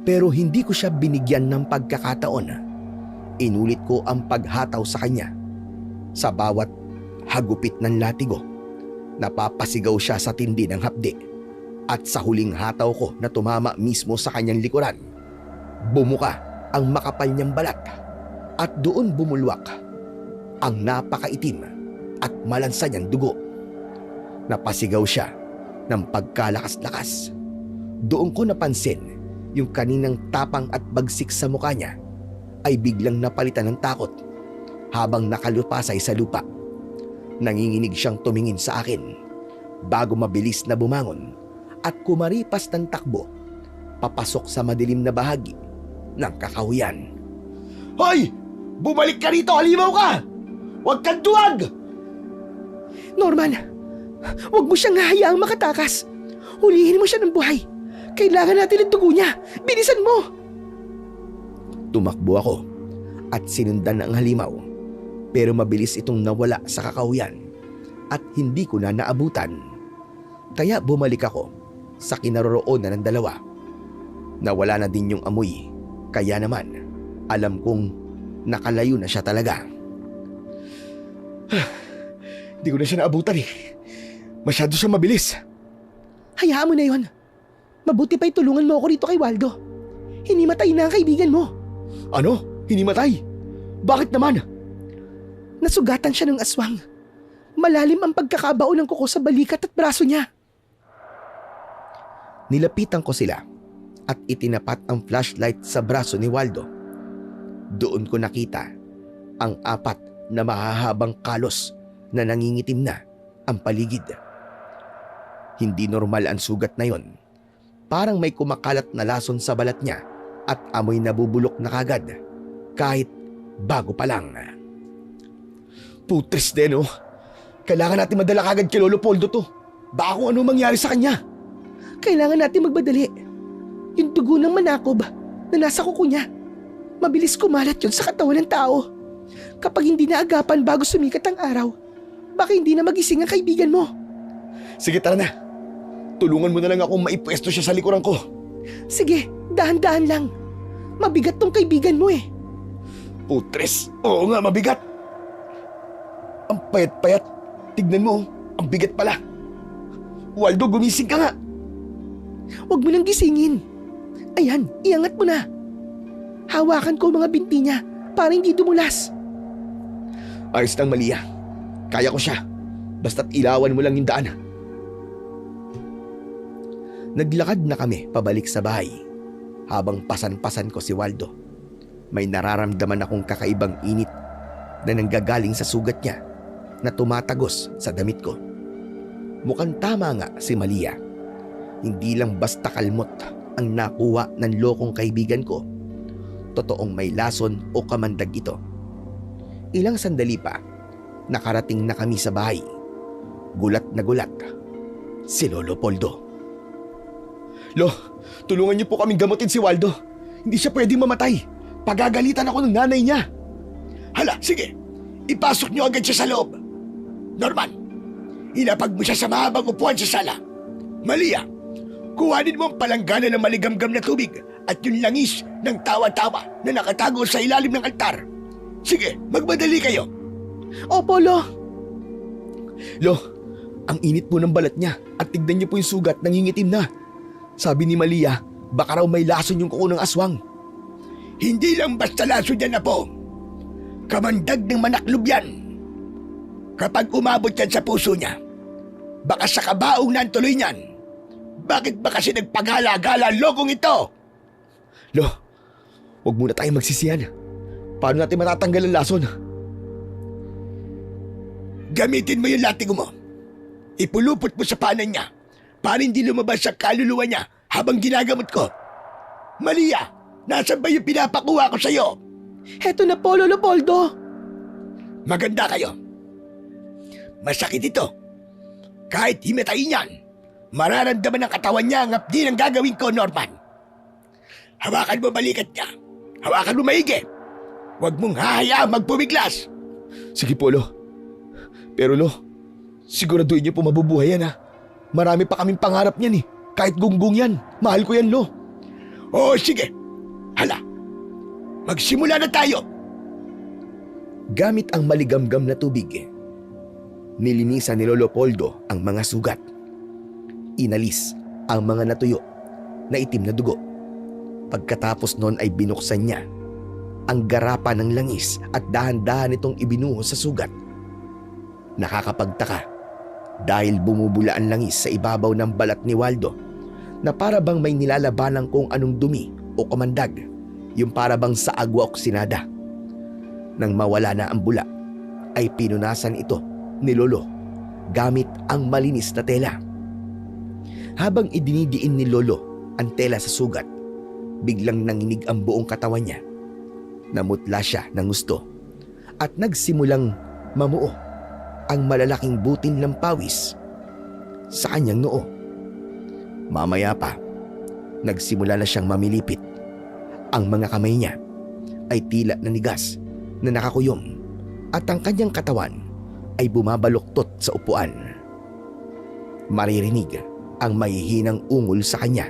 Pero hindi ko siya binigyan ng pagkakataon. Inulit ko ang paghataw sa kanya. Sa bawat hagupit ng latigo, napapasigaw siya sa tindi ng hapdi. At sa huling hataw ko na tumama mismo sa kanyang likuran, bumuka ang makapal niyang balat at doon bumulwak ang napakaitim at malansa niyang dugo. Napasigaw siya ng pagkalakas-lakas. Doon ko napansin yung kaninang tapang at bagsik sa mukha niya ay biglang napalitan ng takot habang nakalupasay sa lupa. Nanginginig siyang tumingin sa akin bago mabilis na bumangon at kumaripas ng takbo papasok sa madilim na bahagi ng kakahuyan. Hoy! Bumalik ka rito! Halimaw ka! Huwag kang duwag! Norman, huwag mo siyang hahayaang makatakas. Hulihin mo siya ng buhay. Kailangan natin ang dugo niya. Bilisan mo! Tumakbo ako at sinundan ang halimaw, pero mabilis itong nawala sa kakahuyan at hindi ko na naabutan. Kaya bumalik ako sa kinaroroonan ng dalawa. Nawala na din yung amoy, kaya naman alam kong nakalayo na siya talaga. Hindi ko na siya naabutan eh. Masyado siya mabilis. Hayaan mo na yon. Mabuti pa'y tulungan mo ako rito kay Waldo. Hinimatay na ang kaibigan mo. Ano? Hinimatay? Bakit naman? Nasugatan siya ng aswang. Malalim ang pagkakabao ng kuko sa balikat at braso niya. Nilapitan ko sila at itinapat ang flashlight sa braso ni Waldo. Doon ko nakita ang 4 na mahahabang kalos na nangingitim na ang paligid. Hindi normal ang sugat na yon, parang may kumakalat na lason sa balat niya at amoy nabubulok na kagad kahit bago pa lang. Putres din, oh. Kailangan natin madala kagad kay Lolo Poldo to. Baka kung ano mangyari sa kanya. Kailangan natin magmadali. Yung dugo ng manakob na nasa kuko niya, mabilis kumalat yun sa katawan ng tao. Kapag hindi naagapan bago sumikat ang araw, baka hindi na magising ang kaibigan mo. Sige, tara na. Tulungan mo na lang akong maipwesto siya sa likuran ko. Sige, dahan-dahan lang. Mabigat tong kaibigan mo eh. Putres, oo nga, mabigat. Ang payat-payat. Tignan mo, ang bigat pala. Waldo, gumising ka nga. Huwag mo nang gisingin. Ayan, iangat mo na. Hawakan ko mga binti niya para hindi dumulas. Ayos lang, Malia. Kaya ko siya. Basta't ilawan mo lang yung daan. Naglakad na kami pabalik sa bahay. Habang pasan-pasan ko si Waldo, may nararamdaman akong kakaibang init na nanggagaling sa sugat niya na tumatagos sa damit ko. Mukhang tama nga si Malia. Hindi lang basta kalmot ang nakuha ng lokong kaibigan ko. Totoong may lason o kamandag ito. Ilang sandali pa, nakarating na kami sa bahay. Gulat na gulat si Lolo Poldo. Lo, tulungan niyo po kaming gamutin si Waldo. Hindi siya pwedeng mamatay. Pagagalitan ako ng nanay niya. Hala, sige. Ipasok niyo agad siya sa loob. Norman, ilapag mo siya sa mahabang upuan sa sala. Malia, kuhanin mo ang palanggana ng maligamgam na tubig at yung langis ng tawa-tawa na nakatago sa ilalim ng altar. Sige, magmadali kayo. Opo, Lo. Lo, ang init po ng balat niya at tignan niyo po yung sugat, nangingitim na. Sabi ni Malia, baka raw may lason yung kuko ng aswang. Hindi lang basta lason yan na po. Kamandag ng manaklob yan. Kapag umabot yan sa puso niya, baka sa kabaong nan tuloy niyan. Bakit ba kasi nagpagala-gala ang lokong ito? Lo, huwag muna tayong magsisiyan. Paano natin matatanggal ang lason? Gamitin mo yung latigo mo. Ipulupot mo sa panan niya para hindi lumabas sa kaluluwa niya habang ginagamot ko. Malia, nasan ba yung pinapakuha ko sa'yo? Heto na po, Lolo Poldo. Maganda kayo. Masakit ito. Kahit himatayin yan, mararamdaman ng katawan niya ang hapdi ng gagawin ko, Norman. Hawakan mo balikat niya. Hawakan mo maigi. Huwag mong hahayaang magpumiglas. Sige po, Lo. Pero Lo, siguraduhin niyo po mabubuhay yan, ha. Marami pa kaming pangarap niyan eh. Kahit gunggong yan, mahal ko yan, Lo. Oo, sige. Hala, magsimula na tayo. Gamit ang maligamgam na tubig, nilinisan ni Lolo Poldo ang mga sugat. Inalis ang mga natuyo na itim na dugo. Pagkatapos noon ay binuksan niya ang garapan ng langis at dahan-dahan itong ibinuhos sa sugat. Nakakapagtaka dahil bumubula ang langis sa ibabaw ng balat ni Waldo na para bang may nilalabanan kung anong dumi o kamandag, yung para bang sa agwa oksinada. Nang mawala na ang bula, ay pinunasan ito ni Lolo gamit ang malinis na tela. Habang idinidiin ni Lolo ang tela sa sugat, biglang nanginig ang buong katawan niya. Namutla siya ng gusto at nagsimulang mamuo ang malalaking butil ng pawis sa kanyang noo. Mamaya pa, nagsimula na siyang mamilipit. Ang mga kamay niya ay tila nanigas na nakakuyom at ang kanyang katawan ay bumabaluktot sa upuan. Maririnig ang mahihinang ungol sa kanya.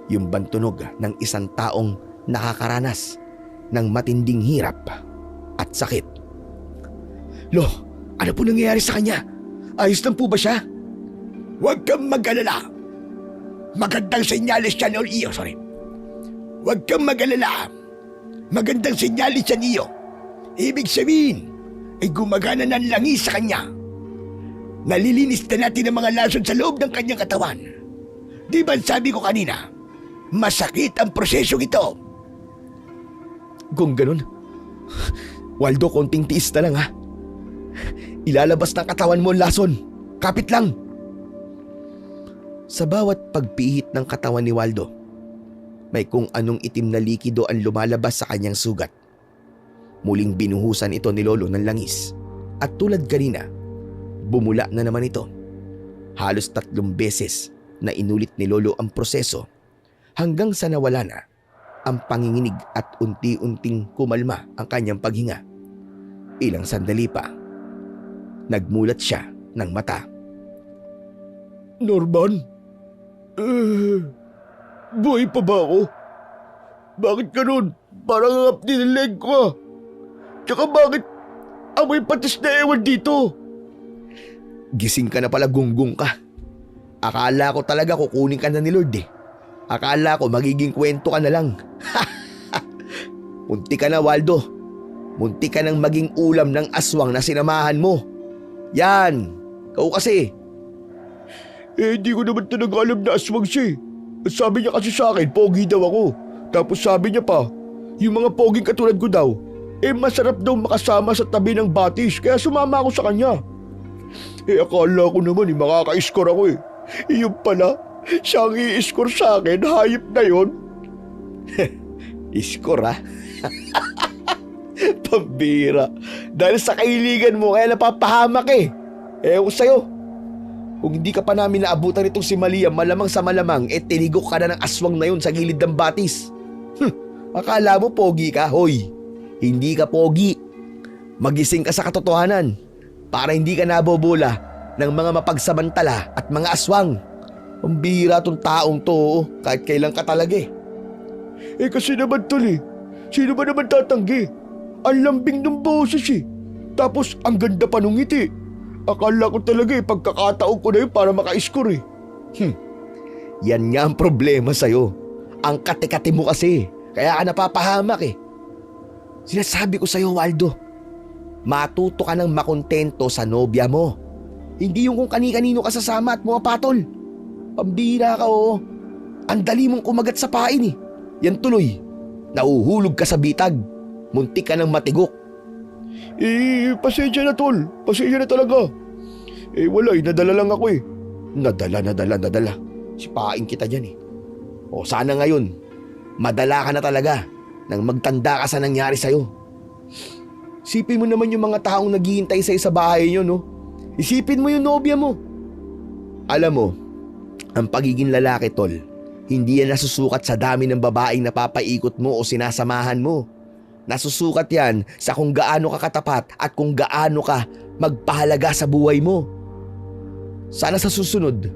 Yung bantunog ng isang taong nakakaranas ng matinding hirap at sakit. Lo, ano po nangyayari sa kanya? Ayos lang po ba siya? Huwag kang mag-alala. Magandang senyalis siya ni iyo, sorry. Huwag kang mag-alala. Magandang senyalis siya niyo. Ibig sabihin, ay gumagana ng langis sa kanya. Nalilinis na natin ang mga lason sa loob ng kanyang katawan. Di ba sabi ko kanina, masakit ang prosesong ito. Kung ganun, Waldo, konting tiis na lang, ha. Ilalabas ng katawan mo ang lason. Kapit lang. Sa bawat pagpihit ng katawan ni Waldo, may kung anong itim na likido ang lumalabas sa kanyang sugat. Muling binuhusan ito ni Lolo ng langis at tulad kanina, bumula na naman ito. Halos 3 beses na inulit ni Lolo ang proseso hanggang sa nawala na ang panginginig at unti-unting kumalma ang kanyang paghinga. Ilang sandali pa, nagmulat siya ng mata. Norman? Buhay pa ba ako? Bakit ganun? Parang ang hapdi ng leg ko ah. Tsaka bakit amoy patis na ewan dito? Gising ka na pala, gunggong ka. Akala ko talaga kukunin ka na ni Lord eh. Akala ko magiging kwento ka na lang. Munti ka na, Waldo. Munti ka nang maging ulam ng aswang na sinamahan mo. Yan, kau kasi. Hindi ko naman talaga alam na aswang siya eh. At sabi niya kasi sa akin, pogi daw ako. Tapos sabi niya pa, yung mga poging katulad ko daw, masarap daw makasama sa tabi ng batis, kaya sumama ako sa kanya. Akala ko naman makaka-score ako eh. Yung pala, siya ang i-score sa akin, hayop na yun. Iskor ha? Pambira. Dahil sa kailigan mo kaya napapahamak eh. Ewan ko sa'yo. Kung hindi ka pa namin naabutan itong si Malia, malamang sa malamang tinigok ka na ng aswang na yun sa gilid ng batis. Akala mo pogi ka? Hoy, hindi ka pogi. Magising ka sa katotohanan para hindi ka nabobola ng mga mapagsamantala at mga aswang. Pambira tong taong to, kahit kailan ka talaga eh. Kasi naman tol eh, sino ba naman tatanggi? Ang lambing ng boses eh. Tapos ang ganda pa nung ngiti. Akala ko talaga pagkakataon ko na yun para maka-score eh. Yan nga ang problema sa'yo. Ang kate-kate mo kasi. Kaya ka napapahamak eh. Sinasabi ko sa'yo, Waldo, matuto ka ng makontento sa nobya mo. Hindi yung kung kani-kanino ka sasama at mga patol. Pambira ka oo. Ang dali mong kumagat sa pain eh. Yan tuloy, nauhulog ka sa bitag. Muntik ka ng matigok. Pasensya na tol. Pasensya na talaga. Wala nadala lang ako eh. Nadala. Sipain kita dyan eh. O sana ngayon, madala ka na talaga nang magtanda ka sa nangyari sa'yo. Isipin mo naman yung mga taong naghihintay sa'yo sa bahay nyo, no? Isipin mo yung nobya mo. Alam mo, ang pagiging lalaki, tol, hindi yan nasusukat sa dami ng babaeng napapaikot mo o sinasamahan mo. Nasusukat yan sa kung gaano ka katapat at kung gaano ka magpahalaga sa buhay mo. Sana sa susunod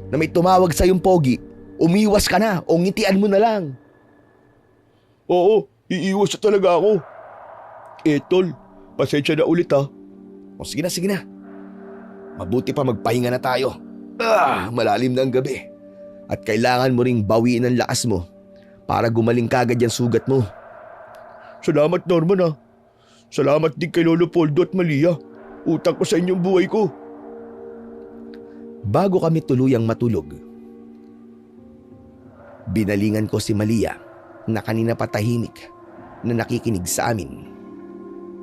na may tumawag sa yung pogi, umiwas ka na o ngitian mo na lang. Oo, iiwas na talaga ako. Tol, pasensya na ulit ha. O sige na. Mabuti pa magpahinga na tayo. Malalim na ang gabi. At kailangan mo ring bawiin ang lakas mo para gumaling kagad yung sugat mo. Salamat Norman ha. Salamat din kay Lolo Poldo at Malia. Utang ko sa inyong buhay ko. Bago kami tuluyang matulog, binalingan ko si Malia na kanina patahimik na nakikinig sa amin.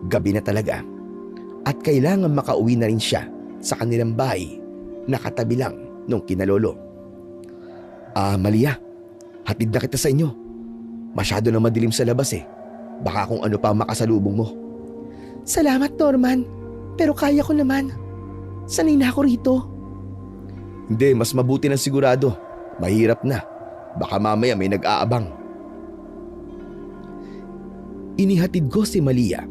Gabi na talaga at kailangan makauwi na rin siya sa kanilang bahay na katabi lang nung kinalolo. Malia, hatid na kita sa inyo. Masyado na madilim sa labas eh. Baka kung ano pa makasalubong mo. Salamat, Norman. Pero kaya ko naman. Sanay na ako rito. Hindi, mas mabuti ng sigurado. Mahirap na. Baka mamaya may nag-aabang. Inihatid ko si Malia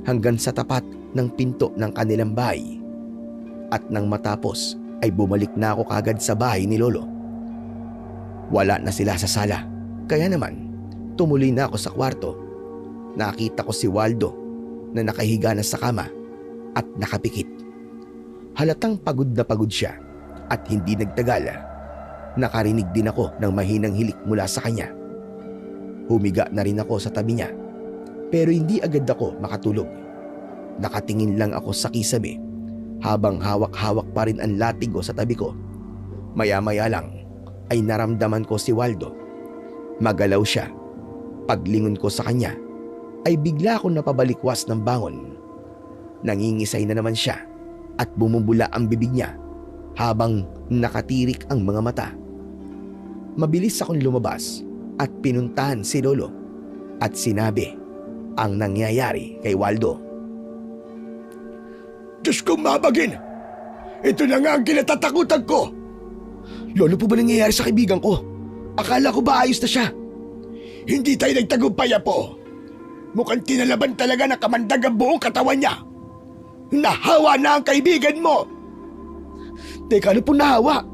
hanggang sa tapat ng pinto ng kanilang bahay. At nang matapos ay bumalik na ako kagad sa bahay ni Lolo. Wala na sila sa sala. Kaya naman, tumuloy na ako sa kwarto. Nakita ko si Waldo na nakahiga na sa kama at nakapikit. Halatang pagod na pagod siya at hindi nagtagal. Nakarinig din ako ng mahinang hilik mula sa kanya. Humiga na rin ako sa tabi niya pero hindi agad ako makatulog. Nakatingin lang ako sa kisame habang hawak-hawak pa rin ang latigo sa tabi ko. Maya-maya lang ay naramdaman ko si Waldo. Magalaw siya. Paglingon ko sa kanya ay bigla akong napabalikwas ng bangon. Nangingisay na naman siya at bumubula ang bibig niya habang nakatirik ang mga mata. Mabilis akong lumabas at pinuntahan si Lolo at sinabi ang nangyayari kay Waldo. Diyos kong mabagin! Ito na nga ang kinatatakutan ko! Lolo, po ba nangyayari sa kaibigan ko? Akala ko ba ayos na siya? Hindi tayo nagtagumpay, Apo. Mukhang tinalaban talaga ng kamandag ang buong katawan niya. Nahawa na ang kaibigan mo! Teka, ano po nahawa?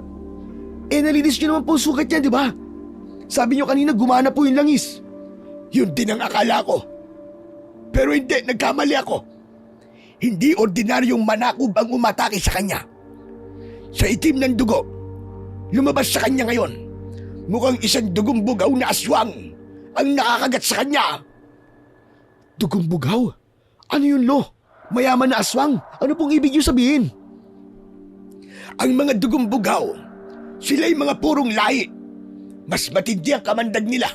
Nalinis niyo naman po ang sugat niya, di ba? Sabi niyo kanina gumana po yung langis. Yun din ang akala ko. Pero hindi, nagkamali ako. Hindi ordinaryong manakub ang umatake sa kanya. Sa itim ng dugo, lumabas sa kanya ngayon. Mukhang isang dugong bugaw na aswang ang nakakagat sa kanya. Dugong bugaw? Ano yun, Lo? Mayaman na aswang? Ano pong ibig niyo sabihin? Ang mga dugong bugaw, sila'y mga purong lahi. Mas matindi ang kamandag nila.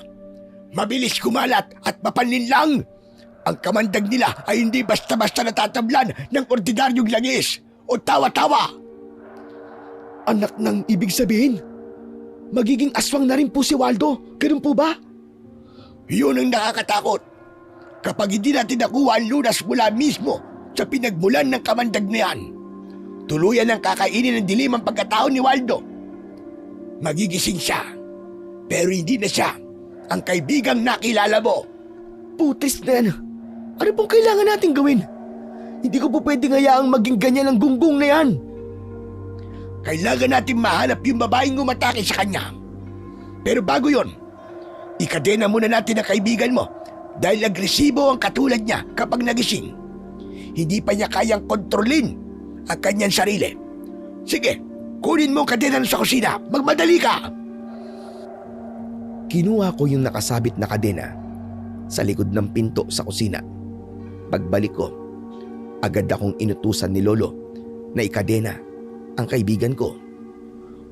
Mabilis kumalat at mapanlinlang. Ang kamandag nila ay hindi basta-basta natatablan ng ordinaryong langis o tawa-tawa. Anak ng ibig sabihin, magiging aswang na rin po si Waldo. Ganun po ba? Yun ang nakakatakot. Kapag hindi natin nakuha ang lunas mula mismo sa pinagmulan ng kamandag na yan, tuluyan ang kakainin ng dilim ang pagkatao ni Waldo. Magigising siya, pero hindi na siya ang kaibigang nakilala mo. Putis na yan. Ano pong kailangan natin gawin? Hindi ko po pwedeng hayaang maging ganyan ang gunggong na yan. Kailangan natin mahanap yung babaeng umatake sa kanya. Pero bago yon, ikadena muna natin ang kaibigan mo dahil agresibo ang katulad niya kapag nagising. Hindi pa niya kayang kontrolin ang kanyang sarili. Sige, kunin mo ang kadena sa kusina. Magmadali ka! Kinuha ko yung nakasabit na kadena sa likod ng pinto sa kusina. Pagbalik ko, agad akong inutusan ni Lolo na ikadena ang kaibigan ko.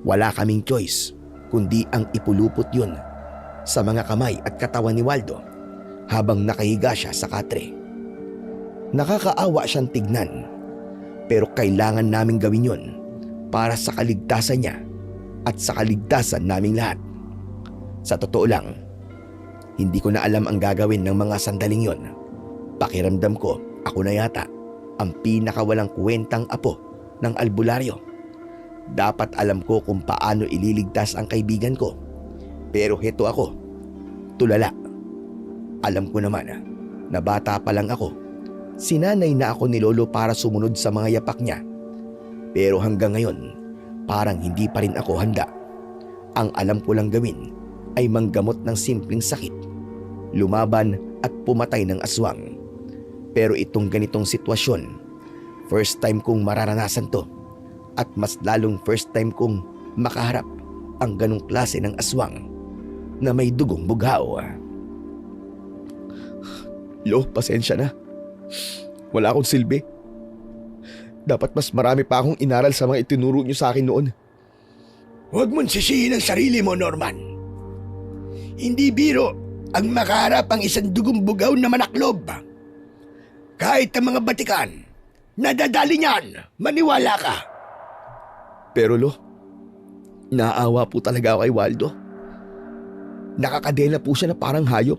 Wala kaming choice kundi ang ipulupot yun sa mga kamay at katawan ni Waldo habang nakahiga siya sa katre. Nakakaawa siyang tignan, pero kailangan naming gawin yun para sa kaligtasan niya at sa kaligtasan naming lahat. Sa totoo lang, hindi ko na alam ang gagawin ng mga sandaling yon. Pakiramdam ko, ako na yata ang pinakawalang kwentang apo ng albularyo. Dapat alam ko kung paano ililigtas ang kaibigan ko. Pero heto ako, tulala. Alam ko naman na bata pa lang ako. Sinanay na ako ni Lolo para sumunod sa mga yapak niya. Pero hanggang ngayon, parang hindi pa rin ako handa. Ang alam ko lang gawin ay manggamot ng simpleng sakit, lumaban at pumatay ng aswang. Pero itong ganitong sitwasyon, first time kong mararanasan to, at mas lalong first time kong makaharap ang ganong klase ng aswang na may dugong bughaw. Lo, pasensya na. Wala akong silbi. Dapat mas marami pa akong inaral sa mga itinuro niyo sa akin noon. Huwag mong sisihin ang sarili mo, Norman. Hindi biro ang makaharap ang isang dugong bugaw na manaklob. Kahit ang mga batikan, nadadali niyan, maniwala ka. Pero Lo, naawa po talaga ako kay Waldo. Nakakadena po siya na parang hayop.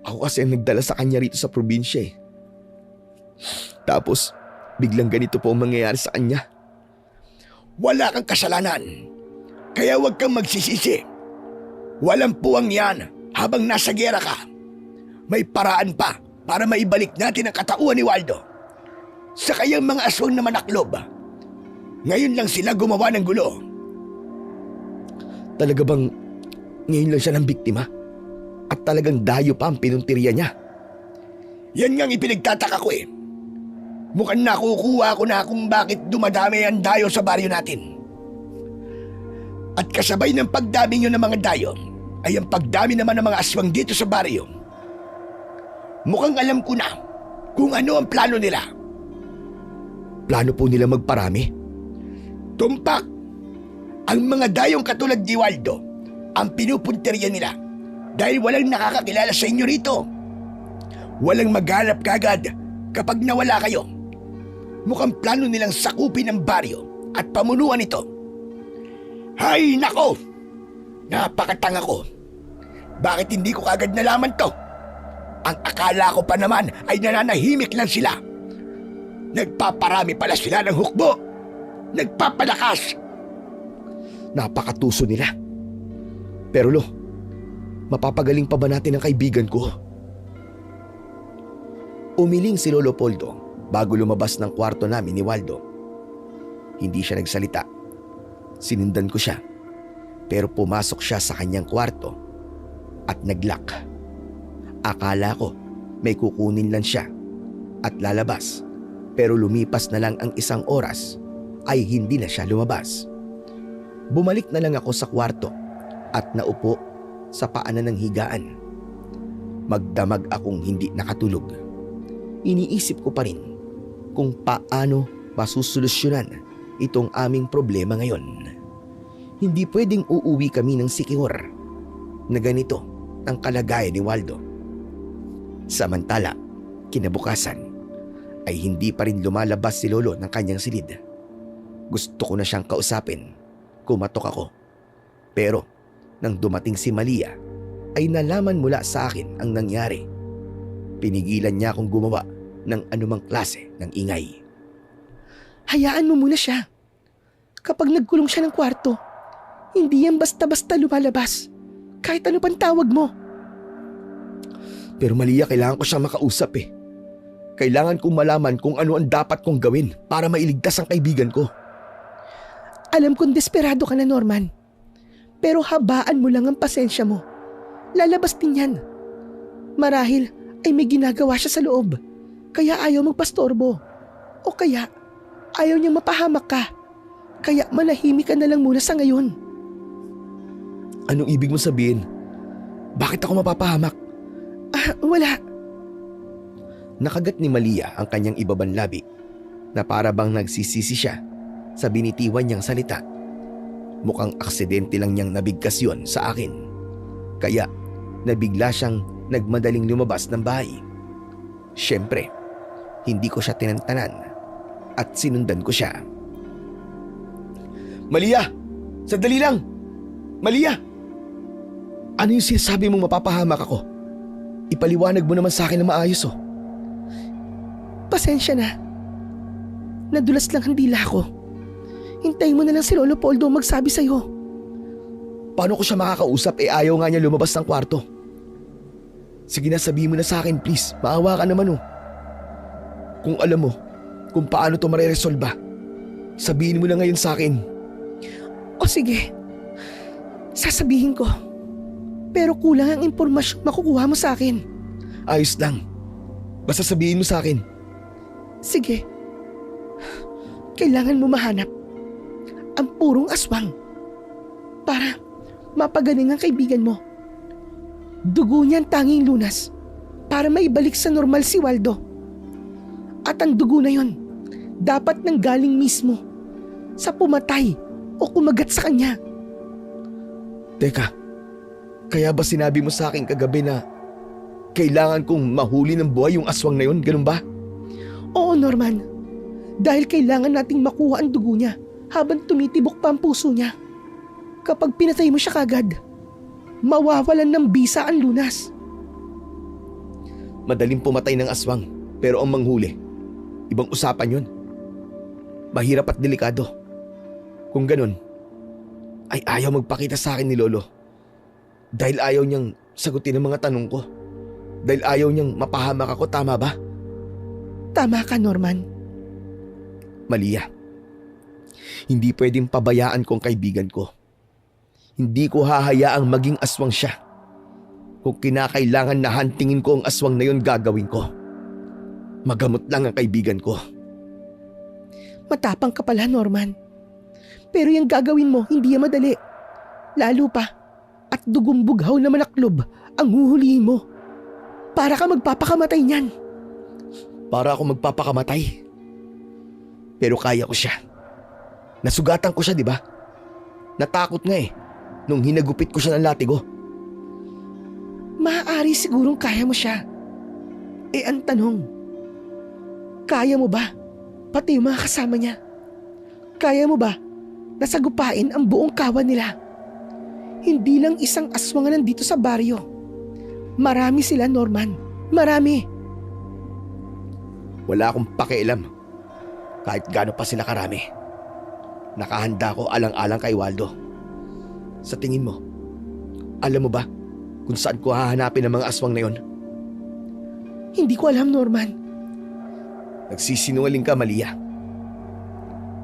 Ako kasi ang nagdala sa kanya rito sa probinsya eh. Tapos, biglang ganito po ang mangyayari sa kanya. Wala kang kasalanan, kaya huwag kang magsisisi. Walang puwang yan habang nasa gera ka. May paraan pa para maibalik natin ang katauhan ni Waldo. Sa kayang mga aswang na manaklob, ngayon lang sila gumawa ng gulo. Talaga bang ngayon lang siya ng biktima? At talagang dayo pa ang pinuntirya niya? Yan ngang ipinagtataka ko eh. Mukhang nakukuha ko na kung bakit dumadami ang dayo sa baryo natin. At kasabay ng pagdami nyo ng mga dayo, ay ang pagdami naman ng mga aswang dito sa baryo. Mukhang alam ko na kung ano ang plano nila. Plano po nila magparami? Tumpak! Ang mga dayong katulad ni Waldo ang pinupunterya nila dahil walang nakakakilala sa inyo rito. Walang maghanap kagad kapag nawala kayo. Mukhang plano nilang sakupin ang baryo at pamunuan ito. Hay nako! Napakatanga ko. Bakit hindi ko kagad nalaman to? Ang akala ko pa naman ay nananahimik lang sila. Nagpaparami pala sila ng hukbo. Nagpapalakas. Napakatuso nila. Pero Lo, mapapagaling pa ba natin ang kaibigan ko? Umiling si Lolo Poldo bago lumabas ng kwarto namin ni Waldo. Hindi siya nagsalita. Sinundan ko siya. Pero pumasok siya sa kanyang kwarto at nag-lock. Akala ko may kukunin lang siya at lalabas. Pero lumipas na lang ang isang oras ay hindi na siya lumabas. Bumalik na lang ako sa kwarto at naupo sa paanan ng higaan. Magdamag akong hindi nakatulog. Iniisip ko pa rin kung paano masusolusyonan itong aming problema ngayon. Hindi pwedeng uuwi kami ng Siquijor na ganito ang kalagayan ni Waldo. Samantala, kinabukasan ay hindi pa rin lumalabas si Lolo ng kanyang silid. Gusto ko na siyang kausapin. Kumatok ako. Pero nang dumating si Malia ay nalaman mula sa akin ang nangyari. Pinigilan niya akong gumawa ng anumang klase ng ingay. Hayaan mo muna siya. Kapag nagkulong siya ng kwarto, hindi yan basta-basta lumalabas. Kahit ano pang tawag mo. Pero Malia, kailangan ko siyang makausap eh. Kailangan kong malaman kung ano ang dapat kong gawin para mailigtas ang kaibigan ko. Alam kong desperado ka na, Norman. Pero habaan mo lang ang pasensya mo. Lalabas din yan. Marahil ay may ginagawa siya sa loob. Kaya ayaw magpastorbo. O kaya ayaw niyang mapahamak ka. Kaya manahimik ka na lang muna sa ngayon. Anong ibig mo sabihin? Bakit ako mapapahamak? Wala. Nakagat ni Malia ang kanyang ibabang labi na para bang nagsisisi siya sa binitiwan niyang salita. Mukhang aksidente lang niyang nabigkas yon sa akin. Kaya nabigla siyang nagmadaling lumabas ng bahay. Siyempre, hindi ko siya tinantanan at sinundan ko siya. Malia! Sandali lang! Malia! Ano yung sinasabi mong mapapahamak ako? Ipaliwanag mo naman sa akin na maayos oh. Pasensya na. Nadulas lang ang dila ko. Hintayin mo na lang si Lolo Poldo magsabi sa'yo. Paano ko siya makakausap ayaw nga niya lumabas ng kwarto? Sige na, sabihin mo na sa akin please. Maawa ka naman oh. Kung alam mo kung paano to mareresolba, sabihin mo na ngayon sa akin. O sige. Sasabihin ko. Pero kulang ang impormasyong makukuha mo sa akin. Ayos lang. Basta sabihin mo sa akin. Sige. Kailangan mo mahanap ang purong aswang para mapagaling ang kaibigan mo. Dugo niyan tanging lunas para maibalik sa normal si Waldo. At ang dugo na yon dapat nang galing mismo sa pumatay o kumagat sa kanya. Teka, kaya ba sinabi mo sa akin kagabi na kailangan kong mahuli ng buhay yung aswang na yun? Ganun ba? Oo, Norman. Dahil kailangan nating makuha ang dugo niya habang tumitibok pa ang puso niya. Kapag pinatay mo siya kagad, mawawalan ng bisa ang lunas. Madaling pumatay ng aswang, pero ang manghuli, ibang usapan yun. Mahirap at delikado. Kung ganun, ay ayaw magpakita sa akin ni Lolo. Dahil ayaw niyang sagutin ang mga tanong ko. Dahil ayaw niyang mapahamak ako, tama ba? Tama ka, Norman. Malia, hindi pwedeng pabayaan ko ang kaibigan ko. Hindi ko hahayaang maging aswang siya. Kung kinakailangan na hantingin ko ang aswang na yun, gagawin ko. Magamot lang ang kaibigan ko. Matapang ka pala, Norman. Pero yung gagawin mo, hindi yan madali. Lalo pa, at dugong bughaw na manaklob ang huhulihin mo. Para ka magpapakamatay niyan. Para ako magpapakamatay. Pero kaya ko siya. Nasugatan ko siya, di ba? Natakot nga eh, nung hinagupit ko siya ng latigo. Maaari sigurong kaya mo siya. Eh ang tanong, kaya mo ba? Pati yung mga kasama niya. Kaya mo ba nasagupain ang buong kawan nila? Hindi lang isang aswang ang nandito sa baryo. Marami sila, Norman. Marami. Wala akong pakialam. Kahit gaano pa sila karami. Nakahanda ko alang-alang kay Waldo. Sa tingin mo, alam mo ba kung saan ko hahanapin ang mga aswang na yon? Hindi ko alam, Norman. Nagsisinungaling ka, Malia.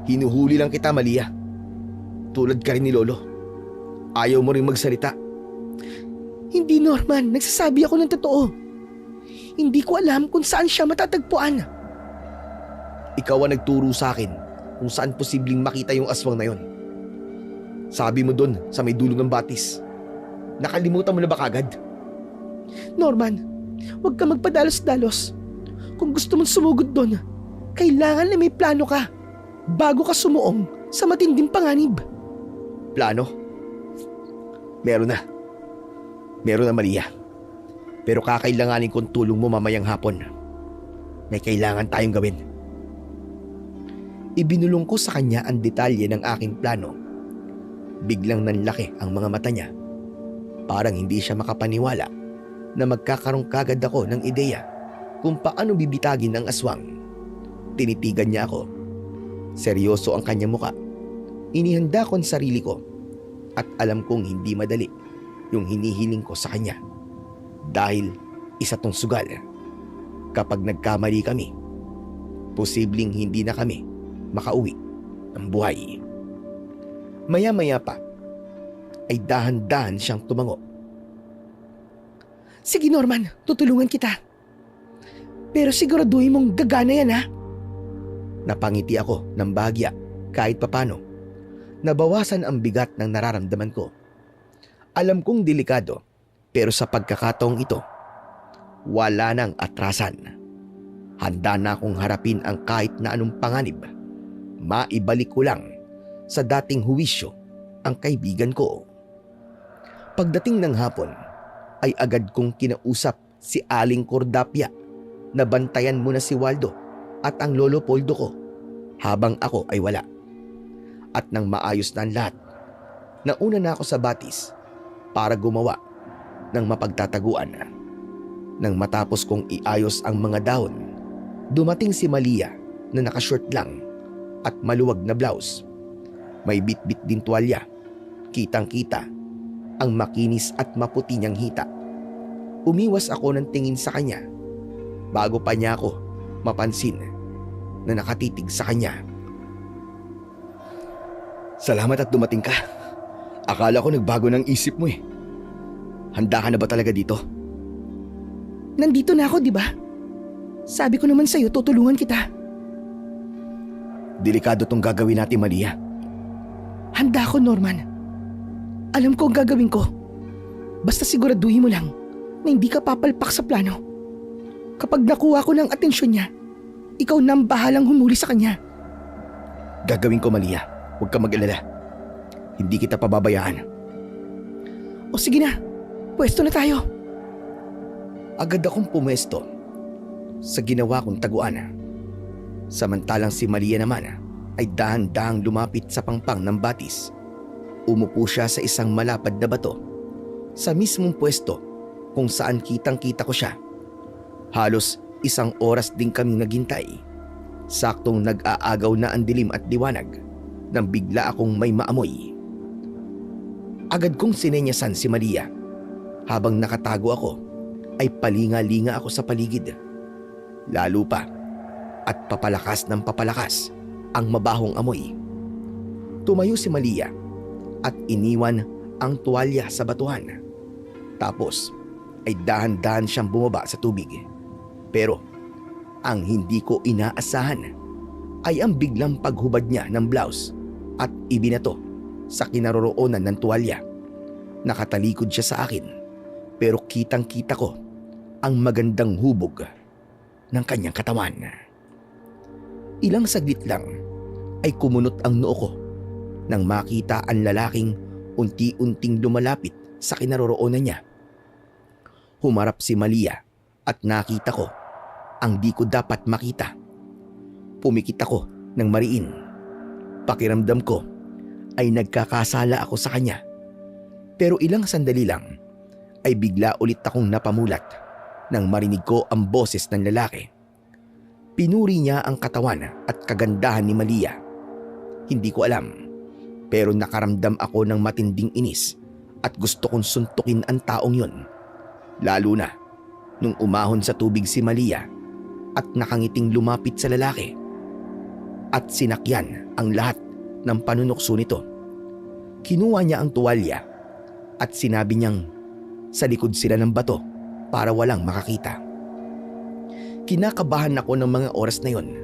Hinuhuli lang kita, Malia. Tulad ka rin ni Lolo. Ayaw mo rin magsalita. Hindi, Norman. Nagsasabi ako ng totoo. Hindi ko alam kung saan siya matatagpuan. Ikaw ang nagturo sa akin kung saan posibleng makita yung aswang na yon. Sabi mo doon sa may dulo ng batis. Nakalimutan mo na ba kagad? Norman, huwag ka magpadalos-dalos. Kung gusto mong sumugod doon, kailangan na may plano ka bago ka sumuong sa matinding panganib. Plano? Meron na. Meron na, Maria. Pero kakailanganin kong tulong mo mamayang hapon. May kailangan tayong gawin. Ibinulong ko sa kanya ang detalye ng aking plano. Biglang nanlaki ang mga mata niya. Parang hindi siya makapaniwala na magkakaroon kagad ako ng ideya kung paano bibitagin ang aswang. Tinitigan niya ako. Seryoso ang kanyang muka. Inihanda ko ang sarili ko at alam kong hindi madali yung hinihiling ko sa kanya. Dahil isa tong sugal. Kapag nagkamali kami, posibleng hindi na kami makauwi ng buhay. Maya-maya pa ay dahan-dahan siyang tumango. Sige, Norman, tutulungan kita. Pero siguraduhin mong gagana yan, ha? Napangiti ako ng bahagya kahit papano. Nabawasan ang bigat ng nararamdaman ko. Alam kong delikado, pero sa pagkakataong ito, wala nang atrasan. Handa na akong harapin ang kahit na anong panganib. Maibalik ko lang sa dating huwisyo ang kaibigan ko. Pagdating ng hapon, ay agad kong kinausap si Aling Cordapia na bantayan muna si Waldo at ang Lolo Poldo ko habang ako ay wala. At nang maayos na ang lahat, nauna na ako sa batis para gumawa ng mapagtataguan. Nang matapos kong iayos ang mga dahon, dumating si Malia na nakashort lang at maluwag na blouse. May bitbit din tuwalya. Kitang-kita ang makinis at maputi niyang hita. Umiwas ako ng tingin sa kanya bago pa niya ako mapansin na nakatitig sa kanya. Salamat at dumating ka. Akala ko nagbago ng isip mo eh. Handa ka na ba talaga dito? Nandito na ako, di ba? Sabi ko naman sa'yo, tutulungan kita. Delikado tong gagawin natin, Malia. Handa ako, Norman. Alam ko ang gagawin ko. Basta siguraduhin mo lang na hindi ka papalpak sa plano. Kapag nakuha ko ng atensyon niya, ikaw na ang bahalang humuli sa kanya. Gagawin ko, Malia. Huwag ka mag-alala. Hindi kita pababayaan. O sige na, pwesto na tayo. Agad akong pumesto sa ginawa kong taguan. Samantalang si Malia naman ay dahan-dahang lumapit sa pangpang ng batis. Umupo siya sa isang malapad na bato sa mismong pwesto kung saan kitang-kita ko siya. Halos 1 oras din kaming naghintay. Saktong nag-aagaw na ang dilim at liwanag nang bigla akong may maamoy. Agad kong sinenyasan si Malia. Habang nakatago ako, ay palinga-linga ako sa paligid. Lalo pa at papalakas ng papalakas ang mabahong amoy. Tumayo si Malia at iniwan ang tuwalya sa batuhan. Tapos ay dahan-dahan siyang bumaba sa tubig. Pero ang hindi ko inaasahan ay ang biglang paghubad niya ng blouse at ibinato sa kinaroroonan ng tuwalya. Nakatalikod siya sa akin pero kitang-kita ko ang magandang hubog ng kanyang katawan. Ilang saglit lang ay kumunot ang noo ko nang makita ang lalaking unti-unting lumalapit sa kinaroroonan niya. Humarap si Malia at nakita ko ang di ko dapat makita. Pumikit ako ng mariin. Pakiramdam ko ay nagkakasala ako sa kanya. Pero ilang sandali lang ay bigla ulit akong napamulat nang marinig ko ang boses ng lalaki. Pinuri niya ang katawan at kagandahan ni Malia. Hindi ko alam, pero nakaramdam ako ng matinding inis at gusto kong suntukin ang taong yun. Lalo na nung umahon sa tubig si Malia at nakangiting lumapit sa lalaki at sinakyan ang lahat ng panunukso nito. Kinuha niya ang tuwalya at sinabi niyang sa likod sila ng bato para walang makakita. Kinakabahan ako ng mga oras na yon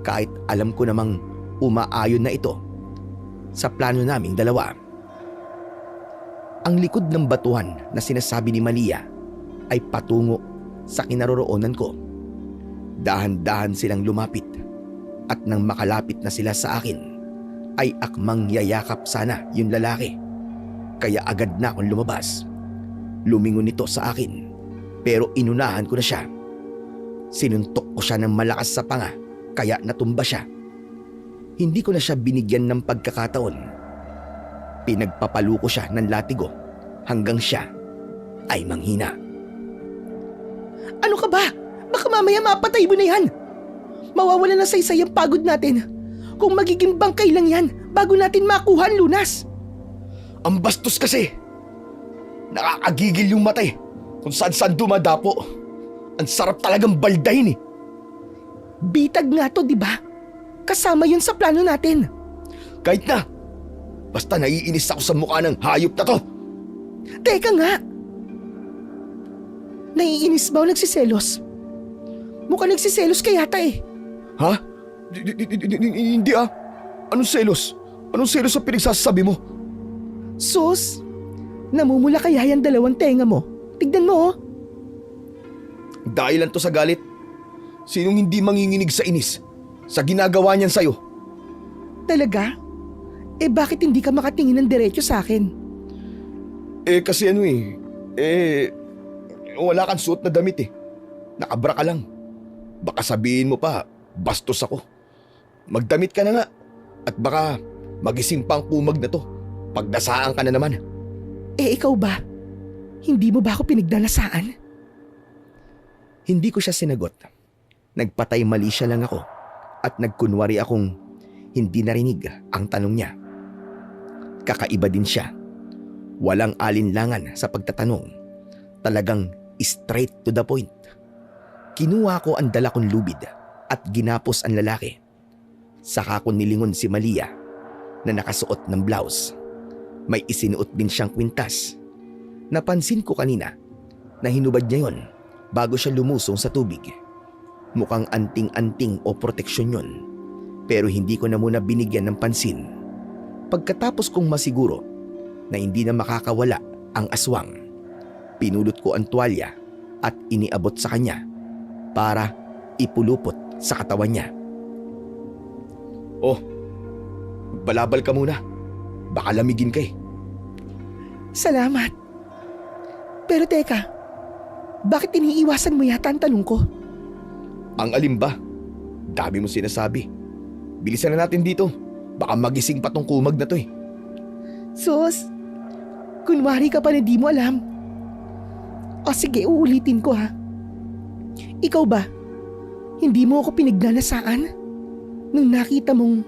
kahit alam ko namang umaayon na ito sa plano naming dalawa. Ang likod ng batuhan na sinasabi ni Malia ay patungo sa kinaroroonan ko. Dahan-dahan silang lumapit at nang makalapit na sila sa akin ay akmang yayakap sana yung lalaki. Kaya agad na akong lumabas. Lumingon ito sa akin pero inunahan ko na siya. Sinuntok ko siya ng malakas sa panga kaya natumba siya. Hindi ko na siya binigyan ng pagkakataon. Pinagpapalo ko siya ng latigo hanggang siya ay manghina. Ano ka ba? Baka mamaya mapatay mo na yan. Mawawala na saysay ang pagod natin. Kung magiging bangkay lang yan bago natin makuha ang lunas. Ang bastos kasi. Nakakagigil yung mata eh. Kung saan-saan dumadapo. Ang sarap talagang baldahin eh. Bitag nga to, di ba? Kasama yun sa plano natin. Kahit na. Basta naiinis ako sa mukha ng hayop na to. Teka nga. Naiinis ba o nagsiselos? Mukhang nagsiselos ka yata eh. Ha? Hindi ah. Anong selos? Anong selos ang pinagsasabi mo? Sus, namumula kaya yan dalawang tenga mo. Tignan mo oh. Dahilan to sa galit. Sinong hindi manginginig sa inis? Sa ginagawa niyan sa'yo? Talaga? Eh bakit hindi ka makatingin ng diretso sa akin? Kasi ano wala kang suot na damit eh. Nakabra ka lang. Baka sabihin mo pa, bastos ako. Magdamit ka na nga. At baka magising pa ang kumag na to. Pagdasaan ka na naman. Ikaw ba? Hindi mo ba ako pinagdanasaan? Hindi ko siya sinagot. Nagpatay mali siya lang ako at nagkunwari akong hindi narinig ang tanong niya. Kakaiba din siya. Walang alinlangan sa pagtatanong. Talagang straight to the point. Kinuha ko ang dala kong lubid at ginapos ang lalaki. Saka ko nilingon si Malia na nakasuot ng blouse. May isinuot din siyang kwintas. Napansin ko kanina na hinubad niya yon bago siya lumusong sa tubig. Mukhang anting-anting o proteksyon yon. Pero hindi ko na muna binigyan ng pansin. Pagkatapos kong masiguro na hindi na makakawala ang aswang, pinulot ko ang tuwalya at iniabot sa kanya para ipulupot sa katawan niya. Oh, balabal ka muna. Baka lamigin ka eh. Salamat. Pero teka, bakit iniiwasan mo yata ang tanong ko? Ang alin ba? Dami mo sinasabi. Bilisan na natin dito. Baka magising pa tong kumag na to eh. Sus, kunwari ka pa na di mo alam. O sige, uulitin ko ha. Ikaw ba, hindi mo ako pinagnanasaan nung nakita mong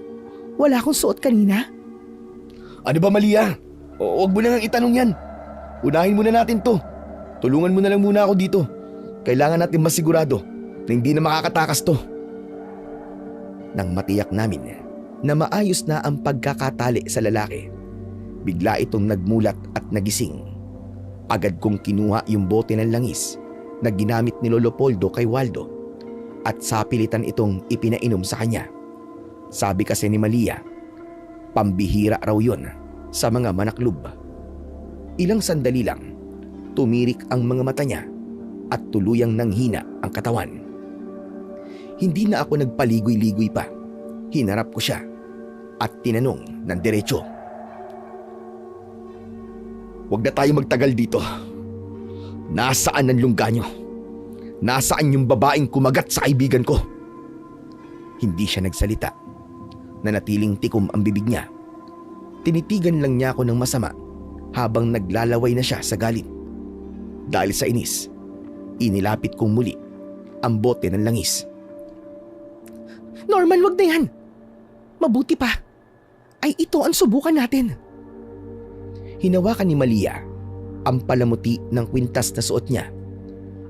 wala akong suot kanina? Ano ba, Malia? Huwag mo na nga itanong yan. Unahin muna natin to. Tulungan mo na lang muna ako dito. Kailangan natin masigurado na hindi na makakatakas to. Nang matiyak namin na maayos na ang pagkakatali sa lalaki, bigla itong nagmulat at nagising. Agad kong kinuha yung bote ng langis na ginamit ni Lolo Poldo kay Waldo at sapilitan itong ipinainom sa kanya. Sabi kasi ni Malia, pambihira raw yun sa mga manaklob. Ilang sandali lang, tumirik ang mga mata niya at tuluyang nanghina ang katawan. Hindi na ako nagpaligoy-ligoy pa. Hinarap ko siya at tinanong ng diretso. Huwag na tayo magtagal dito. Nasaan ang lungga nyo? Nasaan yung babaeng kumagat sa kaibigan ko? Hindi siya nagsalita. Nanatiling tikom ang bibig niya. Tinitigan lang niya ako ng masama habang naglalaway na siya sa galit. Dahil sa inis, inilapit kong muli ang bote ng langis. Norman, wag na yan. Mabuti pa ay ito ang subukan natin. Hinawakan ni Malia ang palamuti ng kwintas na suot niya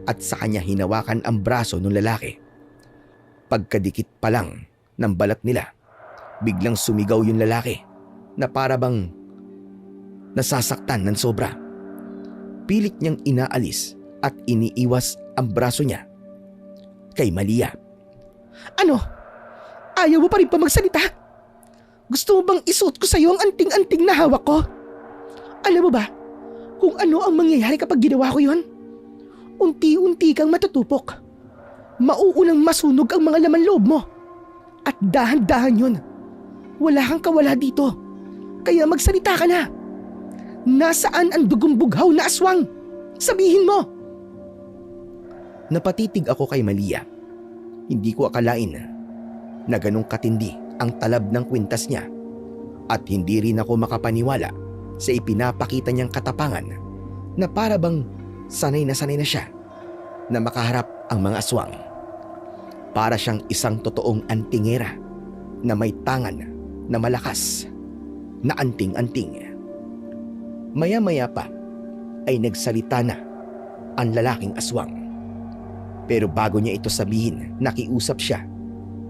at sa kanya hinawakan ang braso ng lalaki. Pagkadikit pa lang ng balat nila, biglang sumigaw yung lalaki na para bang nasasaktan ng sobra. Pilit niyang inaalis at iniiwas ang braso niya kay Malia. Ano? Ayaw mo pa rin pa magsalita? Gusto mo bang isuot ko sa'yo ang anting-anting na hawak ko? Alam mo ba kung ano ang mangyayari kapag ginawa ko yon? Unti-unti kang matutupok. Mauunang masunog ang mga laman loob mo. At dahan-dahan yun. Wala kang kawala dito. Kaya magsalita ka na. Nasaan ang dugong bughaw na aswang? Sabihin mo! Napatitig ako kay Malia. Hindi ko akalain na ganong katindi ang talab ng kwintas niya at hindi rin ako makapaniwala sa ipinapakita niyang katapangan na para bang sanay na siya na makaharap ang mga aswang. Para siyang isang totoong antingera na may tangan na malakas na anting-anting. Maya-maya pa ay nagsalita na ang lalaking aswang. Pero bago niya ito sabihin, nakiusap siya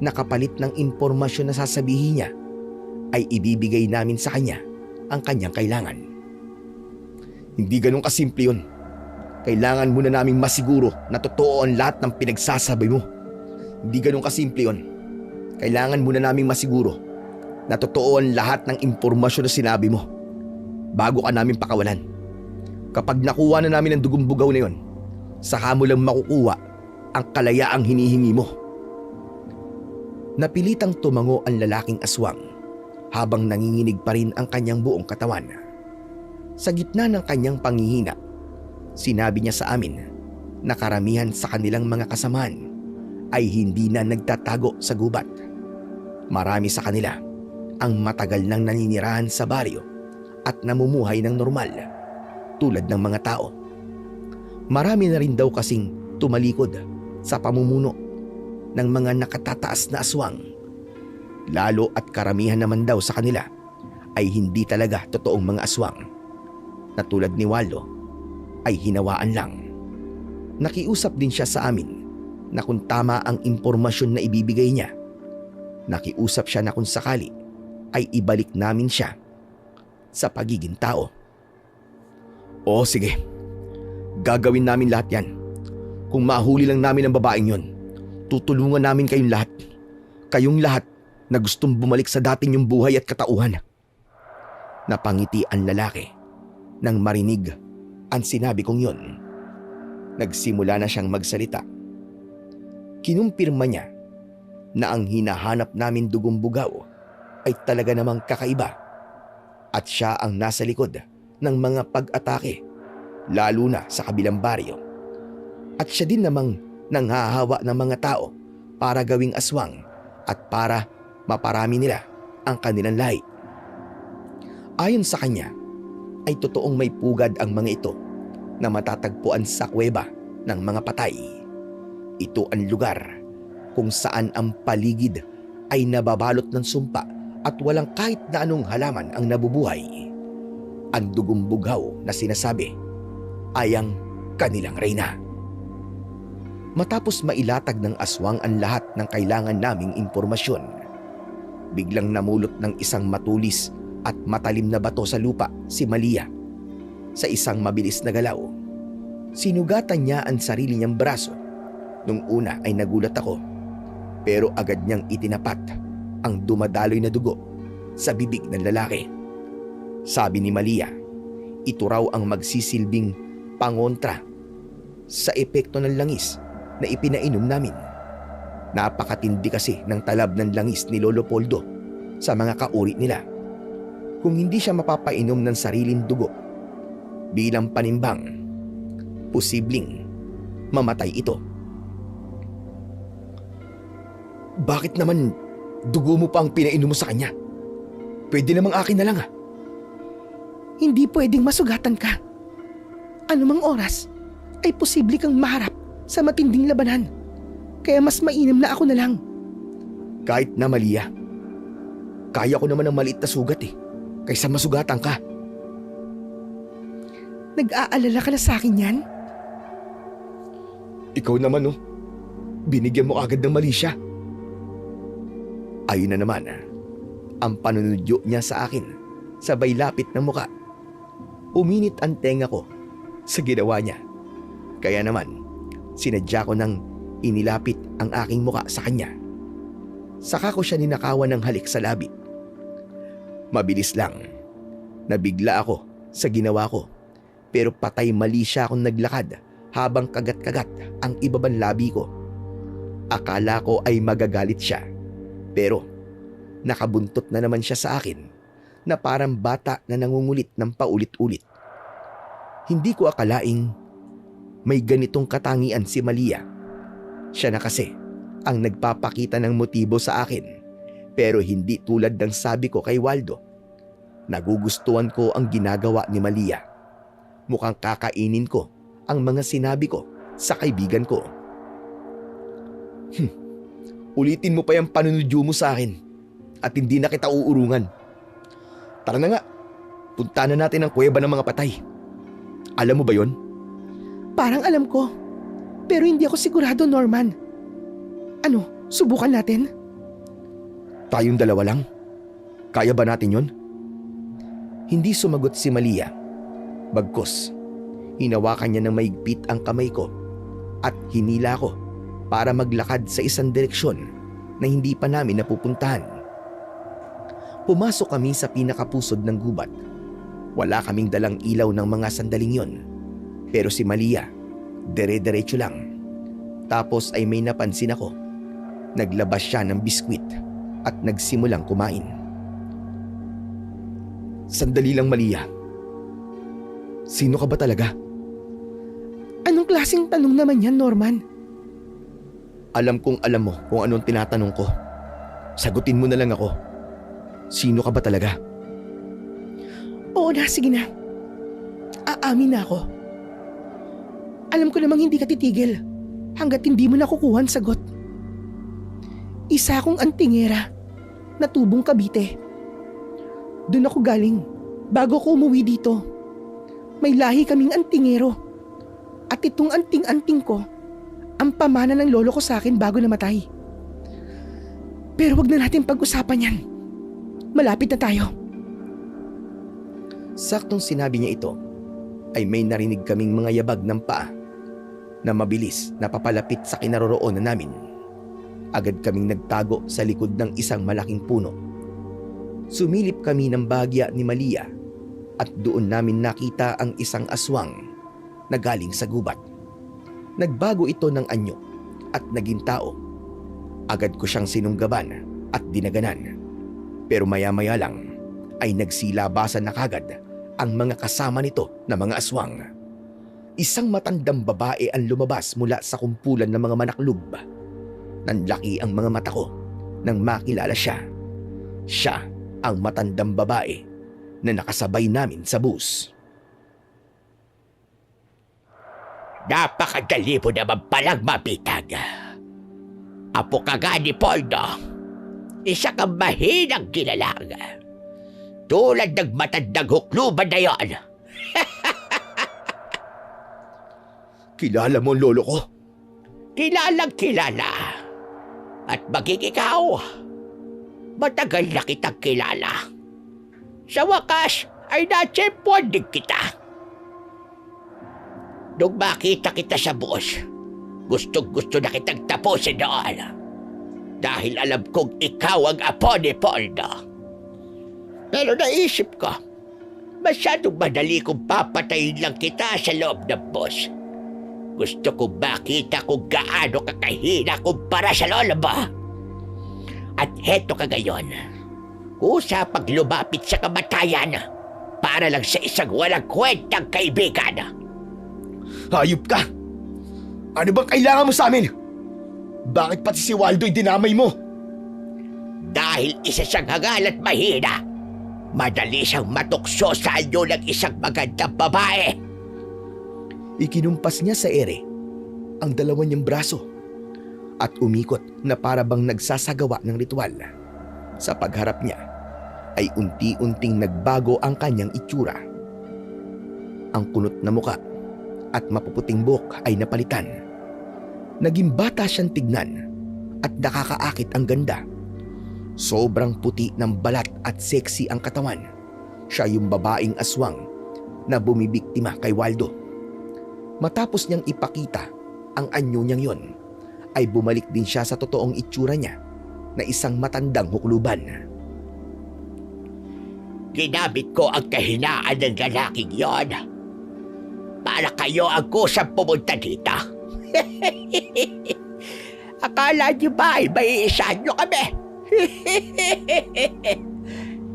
na kapalit ng impormasyon na sasabihin niya ay ibibigay namin sa kanya ang kanyang kailangan. Hindi ganun kasimple yun. Kailangan muna naming masiguro na totoo ang lahat ng pinagsasabi mo. Hindi ganun kasimple yun. Kailangan muna naming masiguro na totoo ang lahat ng impormasyon na sinabi mo bago ka namin pakawalan. Kapag nakuha na namin ang dugong bugaw na yun, saka mo lang makukuha ang kalayaang hinihingi mo. Napilitang tumango ang lalaking aswang habang nanginginig pa rin ang kanyang buong katawan. Sa gitna ng kanyang panghihina, sinabi niya sa amin na karamihan sa kanilang mga kasamahan ay hindi na nagtatago sa gubat. Marami sa kanila ang matagal nang naninirahan sa baryo at namumuhay ng normal tulad ng mga tao. Marami na rin daw kasing tumalikod sa pamumuno ng mga nakatataas na aswang. Lalo at karamihan naman daw sa kanila ay hindi talaga totoong mga aswang na tulad ni Waldo ay hinawaan lang. Nakiusap din siya sa amin na kung tama ang impormasyon na ibibigay niya, nakiusap siya na kung sakali ay ibalik namin siya sa pagiging tao. Oo, sige. Gagawin namin lahat yan. Kung mahuli lang namin ang babaeng yon, tutulungan namin kayong lahat. Kayong lahat na gustong bumalik sa dati niyong buhay at katauhan. Napangiti ang lalaki nang marinig ang sinabi kong yon. Nagsimula na siyang magsalita. Kinumpirma niya na ang hinahanap namin dugong bugaw ay talaga namang kakaiba at siya ang nasa likod ng mga pag-atake lalo na sa kabilang baryo. At siya din namang nanghahawa ng mga tao para gawing aswang at para maparami nila ang kanilang lahi. Ayon sa kanya ay totoong may pugad ang mga ito na matatagpuan sa kuweba ng mga patay. Ito ang lugar kung saan ang paligid ay nababalot ng sumpa at walang kahit na anong halaman ang nabubuhay. Ang dugong bughaw na sinasabi ay ang kanilang reyna. Matapos mailatag ng aswang ang lahat ng kailangan naming impormasyon, biglang namulot ng isang matulis at matalim na bato sa lupa si Malia. Sa isang mabilis na galaw, sinugatan niya ang sarili niyang braso. Nung una ay nagulat ako, pero agad niyang itinapat ang dumadaloy na dugo sa bibig ng lalaki. Sabi ni Malia, ito raw ang magsisilbing pangontra sa epekto ng langis na ipinainom namin. Napakatindi kasi ng talab ng langis ni Lolo Poldo sa mga kauri nila. Kung hindi siya mapapainom ng sariling dugo bilang panimbang, posibleng mamatay ito. Bakit naman Dugo mo pa ang pinainom mo sa kanya. Pwede namang akin na lang Hindi pwedeng masugatan ka. Anumang oras ay posible kang maharap sa matinding labanan. Kaya mas mainam na ako na lang. Kahit na Malia, kaya ko naman ng maliit na sugat kaysa masugatan ka. Nag-aalala ka na sa akin yan? Ikaw naman binigyan mo agad ng mali siya. Ayun na naman ang panunudyo niya sa akin, sabay lapit ng muka. Uminit ang tenga ko sa ginawa niya. Kaya naman, sinadya ko nang inilapit ang aking muka sa kanya. Saka ko siya ninakawan ng halik sa labi. Mabilis lang. Nabigla ako sa ginawa ko, pero patay mali siya akong naglakad habang kagat-kagat ang ibabang labi ko. Akala ko ay magagalit siya, pero nakabuntot na naman siya sa akin na parang bata na nangungulit ng paulit-ulit. Hindi ko akalaing may ganitong katangian si Malia. Siya na kasi ang nagpapakita ng motibo sa akin, pero hindi tulad ng sabi ko kay Waldo. Nagugustuhan ko ang ginagawa ni Malia. Mukhang kakainin ko ang mga sinabi ko sa kaibigan ko. Ulitin mo pa yung panunudyo mo sa akin at hindi na kita uurungan. Tara na nga, punta na natin ang kuweba ng mga patay. Alam mo ba yon? Parang alam ko. Pero hindi ako sigurado, Norman. Ano, subukan natin? Tayong dalawa lang? Kaya ba natin yon? Hindi sumagot si Malia. Bagkus, hinawakan niya ng maigpit ang kamay ko at hinila ko para maglakad sa isang direksyon na hindi pa namin napupuntahan. Pumasok kami sa pinakapusod ng gubat. Wala kaming dalang ilaw ng mga sandaling yon. Pero si Malia, dire-diretso lang. Tapos ay may napansin ako. Naglabas siya ng biskwit at nagsimulang kumain. Sandali lang, Malia. Sino ka ba talaga? Anong klaseng tanong naman yan, Norman? Alam kong alam mo kung anong tinatanong ko. Sagutin mo na lang ako. Sino ka ba talaga? Oo na, sige na. Aamin na ako. Alam ko namang hindi ka titigil hanggat hindi mo nakukuha ang sagot. Isa akong antingera na tubong Cavite. Doon ako galing bago ko umuwi dito. May lahi kaming antingero. At itong anting-anting ko, ang pamana ng lolo ko sa akin bago namatay. Pero wag na natin pag-usapan yan. Malapit na tayo. Saktong sinabi niya ito, ay may narinig kaming mga yabag ng paa na mabilis na papalapit sa kinaroroonan namin. Agad kaming nagtago sa likod ng isang malaking puno. Sumilip kami ng bahagya ni Malia at doon namin nakita ang isang aswang na galing sa gubat. Nagbago ito ng anyo at naging tao. Agad ko siyang sinunggaban at dinaganan. Pero maya-maya lang ay nagsilabasan na kagad ang mga kasama nito na mga aswang. Isang matandang babae ang lumabas mula sa kumpulan ng mga manaklub. Nanlaki ang mga mata ko nang makilala siya. Siya ang matandang babae na nakasabay namin sa bus. Napakadali mo naman palang mabitag. Apo ka nga ni Poldo. Isa kang mahinang kilalang. Tulad ng matandang hukluban na yon. Kilala mo ang lolo ko? Kilalang kilala. At maging ikaw, matagal na kitang kilala. Sa wakas ay natsempuan din kita. Nung makita kita sa bus, gustong-gusto na kitang tapusin noon. Dahil alam kong ikaw ang apo ni Poldo. Pero naisip ko, masyadong madali kung papatayin lang kita sa loob ng bus. Gusto kong makita kung gaano kakahina kumpara sa lolo mo. At heto ka ngayon, usapang lumapit sa kamatayan para lang sa isang walang kwentang kaibigan. Hayop ka! Ano bang kailangan mo sa amin? Bakit pati si Waldo'y dinamay mo? dahil isa siyang hangal at mahina. Madali siyang matukso sa anyo ng isang magandang babae. Ikinumpas niya sa ere ang dalawa niyang braso at umikot na para bang nagsasagawa ng ritual. Sa pagharap niya ay unti-unting nagbago ang kanyang itsura. Ang kunot na muka at mapuputing buhok ay napalitan. Naging bata siyang tignan at nakakaakit ang ganda. Sobrang puti ng balat at sexy ang katawan. Siya yung babaeng aswang na bumibiktima kay Waldo. Matapos niyang ipakita ang anyo niyang yon, ay bumalik din siya sa totoong itsura niya na isang matandang hukluban. Ginamit ko ang kahinaan ng lalaking yon para kayo ang kusang pumunta dito. Akala niyo ba ay maiisahan niyo kami?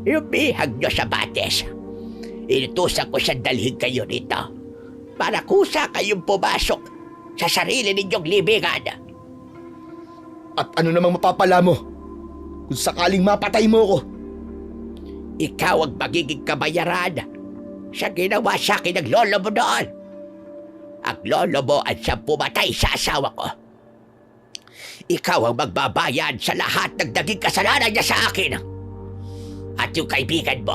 Yung bihag niyo sa bates. Inutusan ko siyang dalhin kayo rito para kusa kayong pumasok sa sarili ninyong libingan. At ano namang mapapala mo kung sakaling mapatay mo ko? Ikaw ang magiging kabayaran sa ginawa sa akin ng lolo mo noon. Ang lolo mo ang siyang pumatay sa asawa ko. Ikaw ang magbabayad sa lahat ng naging kasalanan niya sa akin. At yung kaibigan mo,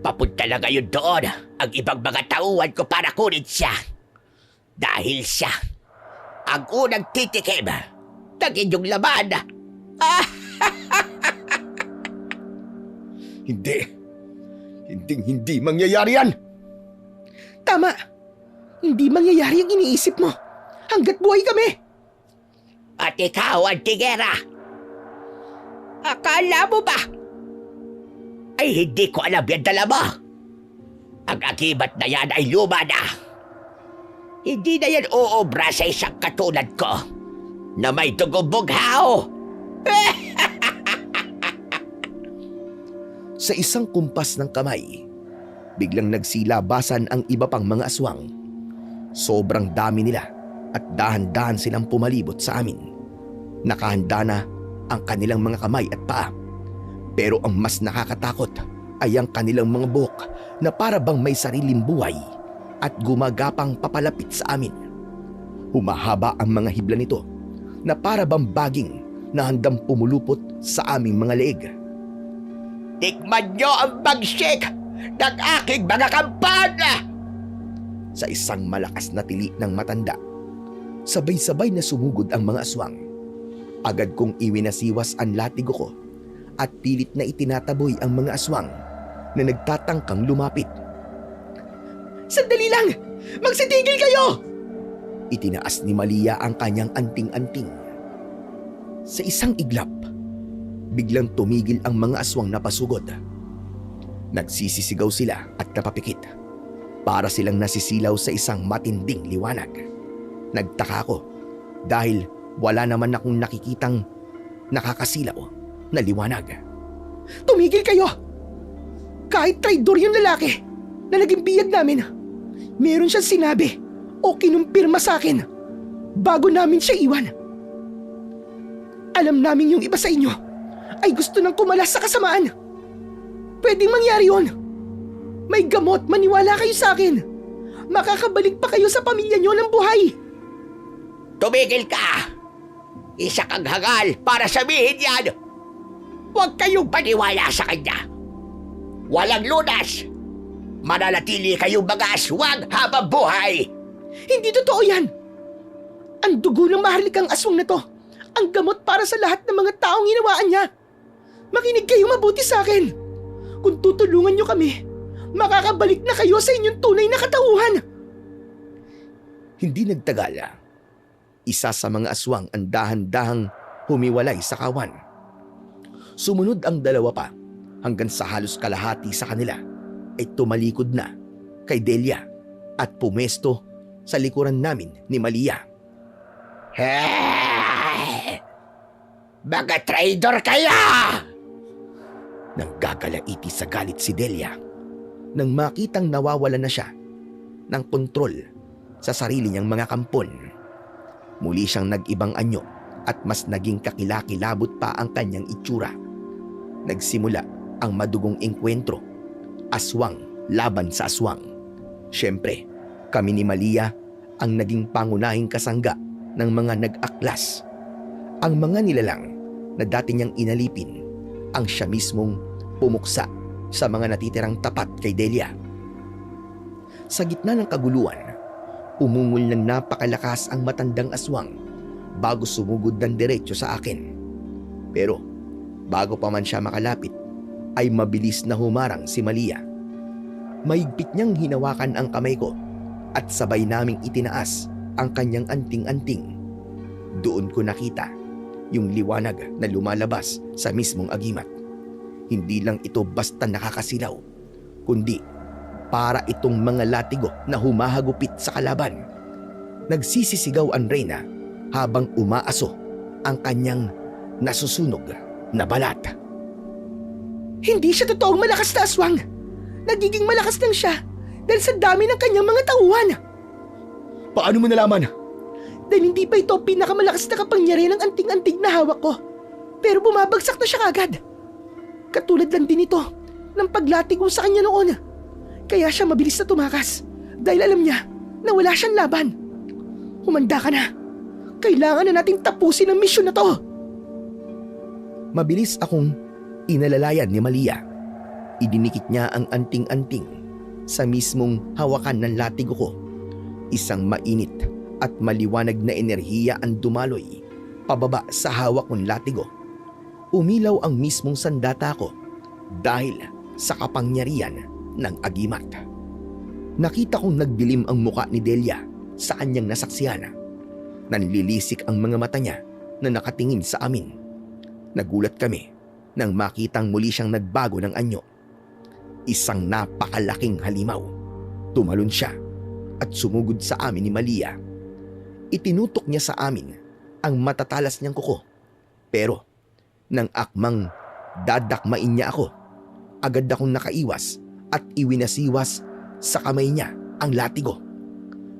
papunta na ngayon doon ang ibang mga tauhan ko para kunin siya. Dahil siya ang unang titikim ng inyong laman. Hindi mangyayari yan. Tama. Hindi mangyayari ang iniisip mo. Hanggat buhay kami. At ikaw, Antigera, akala mo ba ay hindi ko alam yan dala mo? Ang agimat na yan ay luma na. Hindi na yan uubra sa isang katulad ko na may dugong bughaw. Sa isang kumpas ng kamay, biglang nagsilabasan ang iba pang mga aswang. Sobrang dami nila at dahan-dahan silang pumalibot sa amin. Nakahanda na ang kanilang mga kamay at paa. Pero ang mas nakakatakot ay ang kanilang mga buhok na para bang may sariling buhay at gumagapang papalapit sa amin. Humahaba ang mga hibla nito na para bang baging na handang pumulupot sa aming mga leeg. Tikman nyo ang bagsik ng aking mga kampana! Sa isang malakas na tili ng matanda, sabay-sabay na sumugod ang mga aswang. Agad kong iwinasiwas ang latigo ko at pilit na itinataboy ang mga aswang na nagtatangkang lumapit. Sandali lang! Magsitigil kayo! Itinaas ni Malia ang kanyang anting-anting. Sa isang iglap, biglang tumigil ang mga aswang na pasugod. Nagsisisigaw sila at napapikit. Para silang nasisilaw sa isang matinding liwanag. Nagtaka ako dahil wala naman akong nakikitang nakakasilaw na liwanag. Tumigil kayo! Kahit traidor yung lalaki na naging biyag namin, meron siyang sinabi o kinumpirma sa akin bago namin siya iwan. Alam namin yung iba sa inyo ay gusto nang kumalas sa kasamaan. Pwedeng mangyari yun. May gamot, maniwala kayo sa akin. Makakabalik pa kayo sa pamilya nyo ng buhay. Tumigil ka! Isa kang hangal para sabihin yan! Huwag kayong paniwala sa kanya! Walang lunas! Mananatili kayong mga aswang habang buhay! Hindi totoo yan! Ang dugo ng maharlikang aswang na to, ang gamot para sa lahat ng mga taong hinawaan niya. Makinig kayo mabuti sa akin. Kung tutulungan nyo kami, makakabalik na kayo sa inyong tunay na katauhan. Hindi nagtagal. Isa sa mga aswang ang dahan-dahang humiwalay sa kawan. Sumunod ang dalawa pa hanggang sa halos kalahati sa kanila ay tumalikod na kay Delia at pumesto sa likuran namin ni Malia. Hey! Mga traidor kaya! Nanggagalaiti sa galit si Delia nang makitang nawawala na siya ng kontrol sa sarili niyang mga kampon. Muli siyang nag-ibang anyo at mas naging kakilakilabot pa ang kanyang itsura. Nagsimula ang madugong engkwentro. Aswang laban sa aswang. Siyempre, kami ni Malia ang naging pangunahing kasangga ng mga nag-aklas. Ang mga nilalang na dati niyang inalipin ang siya mismong pumuksa sa mga natitirang tapat kay Delia. Sa gitna ng kaguluhan, umungol ng napakalakas ang matandang aswang bago sumugod ng diretso sa akin. Pero bago pa man siya makalapit, ay mabilis na humarang si Malia. Mahigpit niyang hinawakan ang kamay ko at sabay naming itinaas ang kanyang anting-anting. Doon ko nakita yung liwanag na lumalabas sa mismong agimat. Hindi lang ito basta nakakasilaw, kundi para itong mga latigo na humahagupit sa kalaban. Nagsisisigaw ang Reyna habang umaaso ang kanyang nasusunog na balat. Hindi siya totoong malakas na aswang. Nagiging malakas lang siya dahil sa dami ng kanyang mga tauhan. Paano mo nalaman? Dahil hindi pa ito ang pinakamalakas na kapangyarihan ng anting-anting na hawak ko. Pero bumabagsak na siya kagad. Katulad lang din ito ng paglatig mo sa kanya noon. Kaya siya mabilis na tumakas dahil alam niya na wala siyang laban. Humanda ka na. Kailangan na nating tapusin ang misyon na to. Mabilis akong inalalayan ni Malia. Idinikit niya ang anting-anting sa mismong hawakan ng latigo ko. Isang mainit at maliwanag na enerhiya ang dumaloy pababa sa hawak kong latigo. Umilaw ang mismong sandata ko dahil sa kapangyarihan ng agimat. Nakita kong nagdilim ang muka ni Delia sa kanyang nasaksihan. Nanlilisik ang mga mata niya na nakatingin sa amin. Nagulat kami nang makitang muli siyang nagbago ng anyo. Isang napakalaking halimaw. Tumalon siya at sumugod sa amin ni Malia. Itinutok niya sa amin ang matatalas niyang kuko. Pero nang akmang dadakmain niya ako, agad akong nakaiwas at iwinasiwas sa kamay niya ang latigo.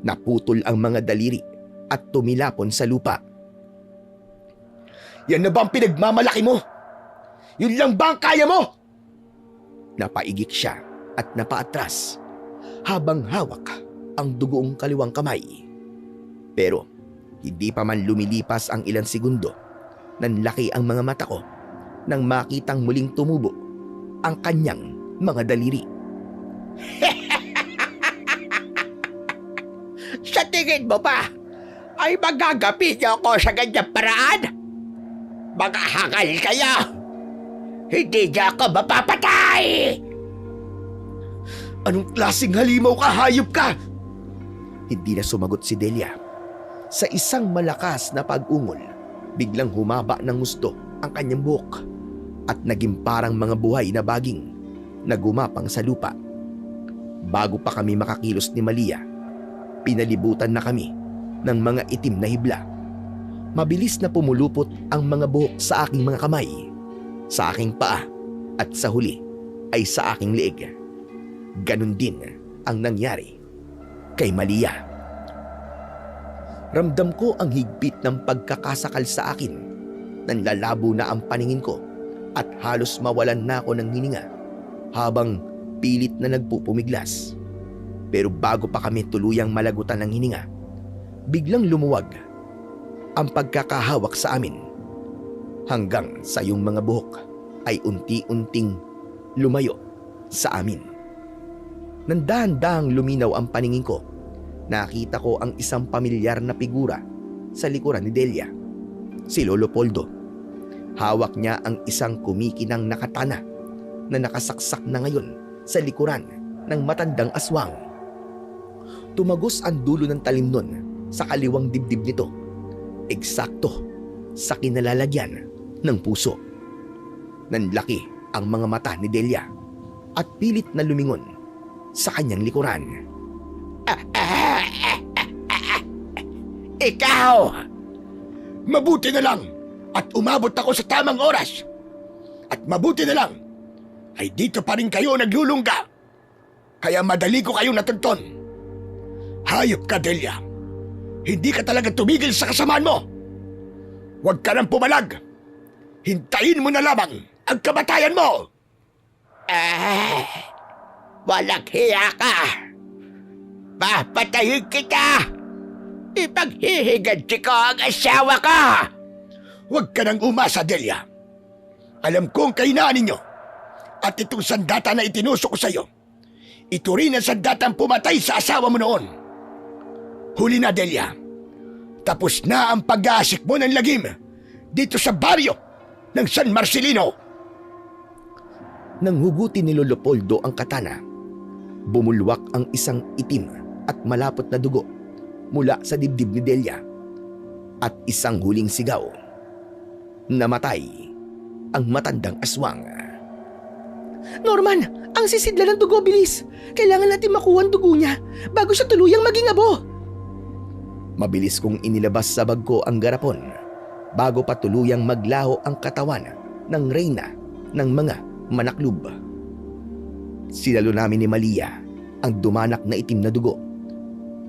Naputol ang mga daliri at tumilapon sa lupa. Yan na ba ang pinagmamalaki mo? Yun lang ba ang kaya mo? Napaigik siya at napaatras habang hawak ang dugoong kaliwang kamay. Pero hindi pa man lumilipas ang ilang segundo, nanlaki ang mga mata ko nang makitang muling tumubo ang kanyang mga daliri. Sa tingin mo ba ay magagapi niyo ako sa ganyang paraan? Mga hangal kayo! Hindi niyo ako mapapatay! Anong klaseng halimaw ka, hayop ka? Hindi na sumagot si Delia. Sa isang malakas na pag-ungol, biglang humaba ng gusto ang kanyang buhok at naging parang mga buhay na baging na gumapang sa lupa. Bago pa kami makakilos ni Malia, pinalibutan na kami ng mga itim na hibla. Mabilis na pumulupot ang mga buhok sa aking mga kamay, sa aking paa at sa huli ay sa aking leeg. Ganon din ang nangyari kay Malia. Ramdam ko ang higpit ng pagkakasakal sa akin. Nanlalabo na ang paningin ko at halos mawalan na ako ng hininga habang pilit na nagpupumiglas. Pero bago pa kami tuluyang malagutan ng hininga, biglang lumuwag ang pagkakahawak sa amin hanggang sa yung mga buhok ay unti-unting lumayo sa amin. Nandahan-dahang luminaw ang paningin ko. Nakita ko ang isang pamilyar na figura sa likuran ni Delia, si Lolo Poldo. Hawak niya ang isang kumikinang na katana na nakasaksak na ngayon sa likuran ng matandang aswang. Tumagos ang dulo ng talim nun sa kaliwang dibdib nito, eksakto sa kinalalagyan ng puso. Nanlaki ang mga mata ni Delia at pilit na lumingon sa kanyang likuran. Ikaw! Mabuti na lang at umabot ako sa tamang oras. At mabuti na lang ay dito pa rin kayo naglulungga. Kaya madali ko kayong natunton. Hayop ka, Delia. Hindi ka talaga tumigil sa kasamaan mo. Huwag ka nang pumalag! Hintayin mo na lamang ang kamatayan mo! Walang hiya ka! Papatayin kita! Ipaghihiganti ko ang asawa ko! Huwag ka nang umasa, Delia. Alam kong kahinaan ninyo. At itong sandata na itinusok ko sa iyo, ito rin ang sandatang pumatay sa asawa mo noon. Huli na, Delia. Tapos na ang pag-aasik mo ng lagim dito sa baryo ng San Marcelino. Nang hugutin ni Lolo Poldo ang katana, bumulwak ang isang itim at malapot na dugo mula sa dibdib ni Delia at isang huling sigaw. Namatay ang matandang aswang. Norman, ang sisidla ng dugo, bilis! Kailangan natin makuha ang dugo niya bago siya tuluyang maging abo! Mabilis kong inilabas sa bag ko ang garapon bago pa tuluyang maglaho ang katawan ng reyna ng mga manaklob. Sinalo namin ni Malia ang dumanak na itim na dugo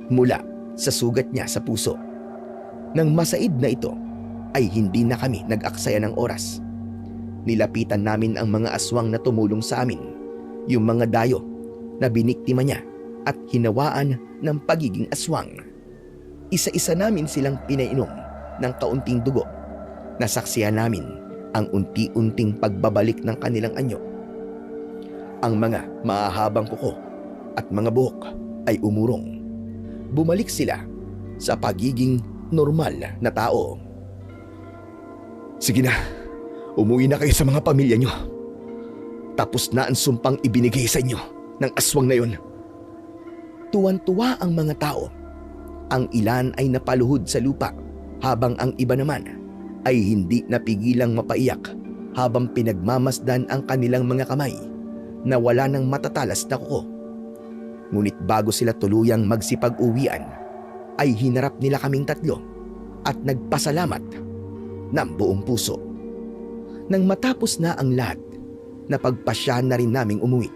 mula sa sugat niya sa puso. Nang masaid na ito ay hindi na kami nag-aksaya ng oras. Nilapitan namin ang mga aswang na tumulong sa amin, yung mga dayo na biniktima niya at hinawaan ng pagiging aswang. Isa-isa namin silang pinainom ng kaunting dugo. Nasaksihan namin ang unti-unting pagbabalik ng kanilang anyo. Ang mga mahahabang kuko at mga buhok ay umurong. Bumalik sila sa pagiging normal na tao. Sige na, umuwi na kayo sa mga pamilya nyo. Tapos na ang sumpang ibinigay sa inyo ng aswang na yon. Tuwan-tuwa ang mga tao. Ang ilan ay napaluhod sa lupa habang ang iba naman ay hindi napigilang mapaiyak habang pinagmamasdan ang kanilang mga kamay na wala ng matatalas na kuko. Ngunit bago sila tuluyang magsipag-uwian ay hinarap nila kaming tatlo at nagpasalamat ng buong puso. Nang matapos na ang lahat, napagpasya na rin naming umuwi.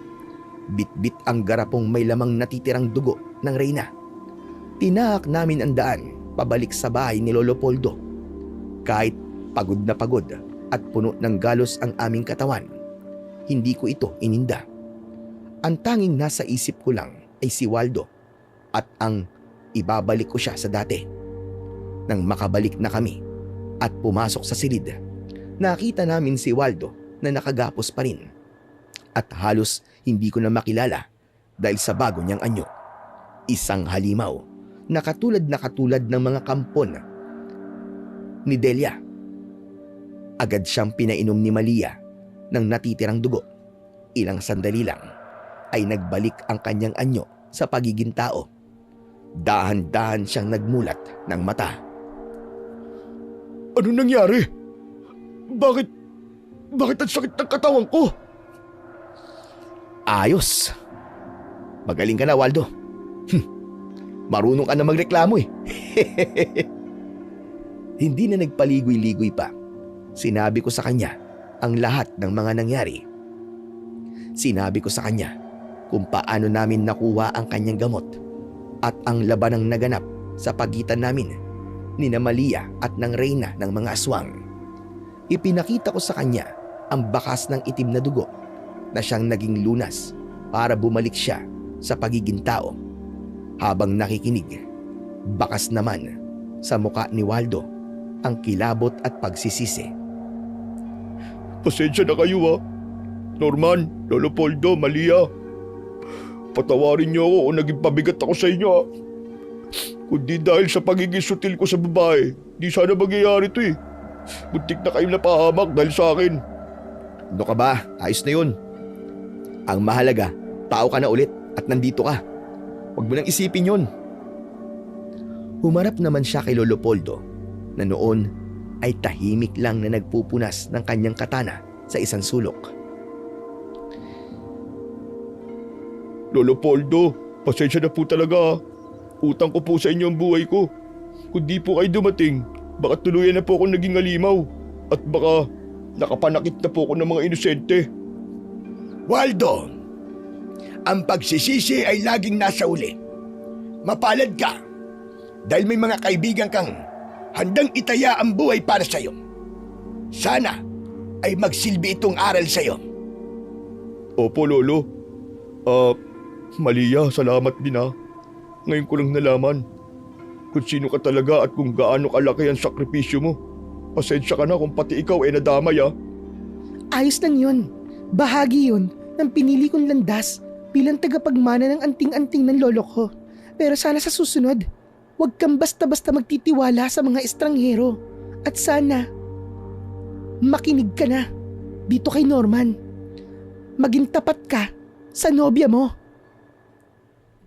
Bit-bit ang garapong may lamang natitirang dugo ng reyna. Tinahak namin ang daan pabalik sa bahay ni Lolo Poldo. Kahit pagod na pagod at puno ng galos ang aming katawan, hindi ko ito ininda. Ang tanging nasa isip ko lang ay si Waldo at ang ibabalik ko siya sa dati. Nang makabalik na kami at pumasok sa silid, nakita namin si Waldo na nakagapos pa rin at halos hindi ko na makilala dahil sa bago niyang anyo. Isang halimaw na katulad ng mga kampon ni Delia. Agad siyang pinainom ni Malia ng natitirang dugo. Ilang sandali lang ay nagbalik ang kanyang anyo sa pagiging tao. Dahan-dahan siyang nagmulat ng mata. Ano nangyari? Bakit ang sakit ng katawan ko? Ayos. Magaling ka na, Waldo. Marunong ka na magreklamo eh. Hindi na nagpaligoy-ligoy pa. Sinabi ko sa kanya ang lahat ng mga nangyari. Sinabi ko sa kanya kung paano namin nakuha ang kanyang gamot at ang labanang naganap sa pagitan namin ni Malia at ng reyna ng mga aswang. Ipinakita ko sa kanya ang bakas ng itim na dugo na siyang naging lunas para bumalik siya sa pagiging tao. Habang nakikinig, bakas naman sa muka ni Waldo ang kilabot at pagsisisi. Pasensya na kayo ha. Norman, Lolo Poldo, Malia. Patawarin niyo ako kung naging pabigat ako sa inyo ha. Kundi dahil sa pagiging sutil ko sa babae, di sana magyayari ito eh. Buntik na kayong napahamak dahil sa akin. Ano ka ba? Ayos na yun. Ang mahalaga, tao ka na ulit at nandito ka. Huwag mo nang isipin yun. Humarap naman siya kay Lolo Poldo na noon ay tahimik lang na nagpupunas ng kanyang katana sa isang sulok. Lolo Poldo, pasensya na po talaga ha. Utang ko po sa inyo ang buhay ko. Kung di po kayo dumating, baka tuluyan na po ako naging halimaw. At baka nakapanakit na po ako ng mga inosente. Waldo, ang pagsisisi ay laging nasa uli. Mapalad ka dahil may mga kaibigan kang handang itaya ang buhay para sa'yo. Sana ay magsilbi itong aral sa'yo. Opo, Lolo. Malia, salamat din ha. Ngayon ko lang nalaman kung sino ka talaga at kung gaano kalaki ang sakripisyo mo. Pasensya ka na kung pati ikaw ay nadamay ha. Ayos lang yun. Bahagi yun ng pinili kong landas bilang tagapagmana ng anting-anting ng lolo ko. Pero sana sa susunod, huwag kang basta-basta magtitiwala sa mga estranghero. At sana, makinig ka na dito kay Norman. Maging tapat ka sa nobya mo.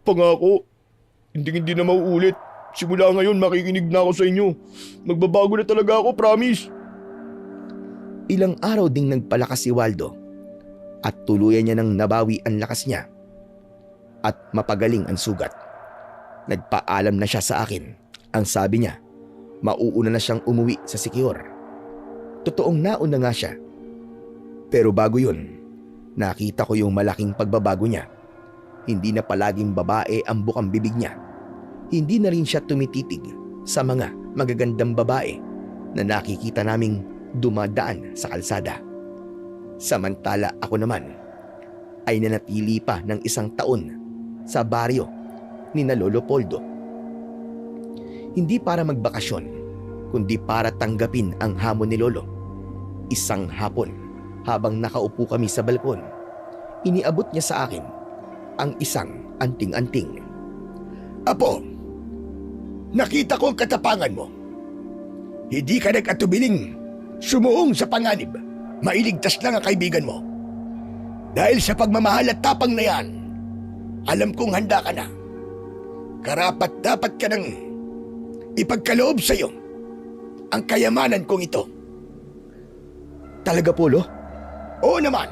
Pangako, hindi na mauulit. Simula ngayon makikinig na ako sa inyo. Magbabago na talaga ako, promise. Ilang araw ding nagpalakas si Waldo at tuluyan niya nang nabawi ang lakas niya at mapagaling ang sugat. Nagpaalam na siya sa akin. Ang sabi niya, mauuna na siyang umuwi sa Siquijor. Totoong nauna nga siya. Pero bago yun, nakita ko yung malaking pagbabago niya. Hindi na palaging babae ang bukang bibig niya. Hindi na rin siya tumititig sa mga magagandang babae na nakikita naming dumadaan sa kalsada. Samantala ako naman ay nanatili pa ng 1 taon sa baryo ni na Lolo Poldo. Hindi para magbakasyon, kundi para tanggapin ang hamon ni Lolo. Isang hapon, habang nakaupo kami sa balkon, iniabot niya sa akin ang isang anting-anting. Apo, nakita ko ang katapangan mo. Hindi ka nag-atubiling sumuong sa panganib. Mailigtas lang ang kaibigan mo. Dahil sa pagmamahal at tapang na yan, alam kong handa ka na. Karapat dapat ka nang ipagkaloob sa'yo ang kayamanan kong ito. Talaga po, Lo? Oo naman.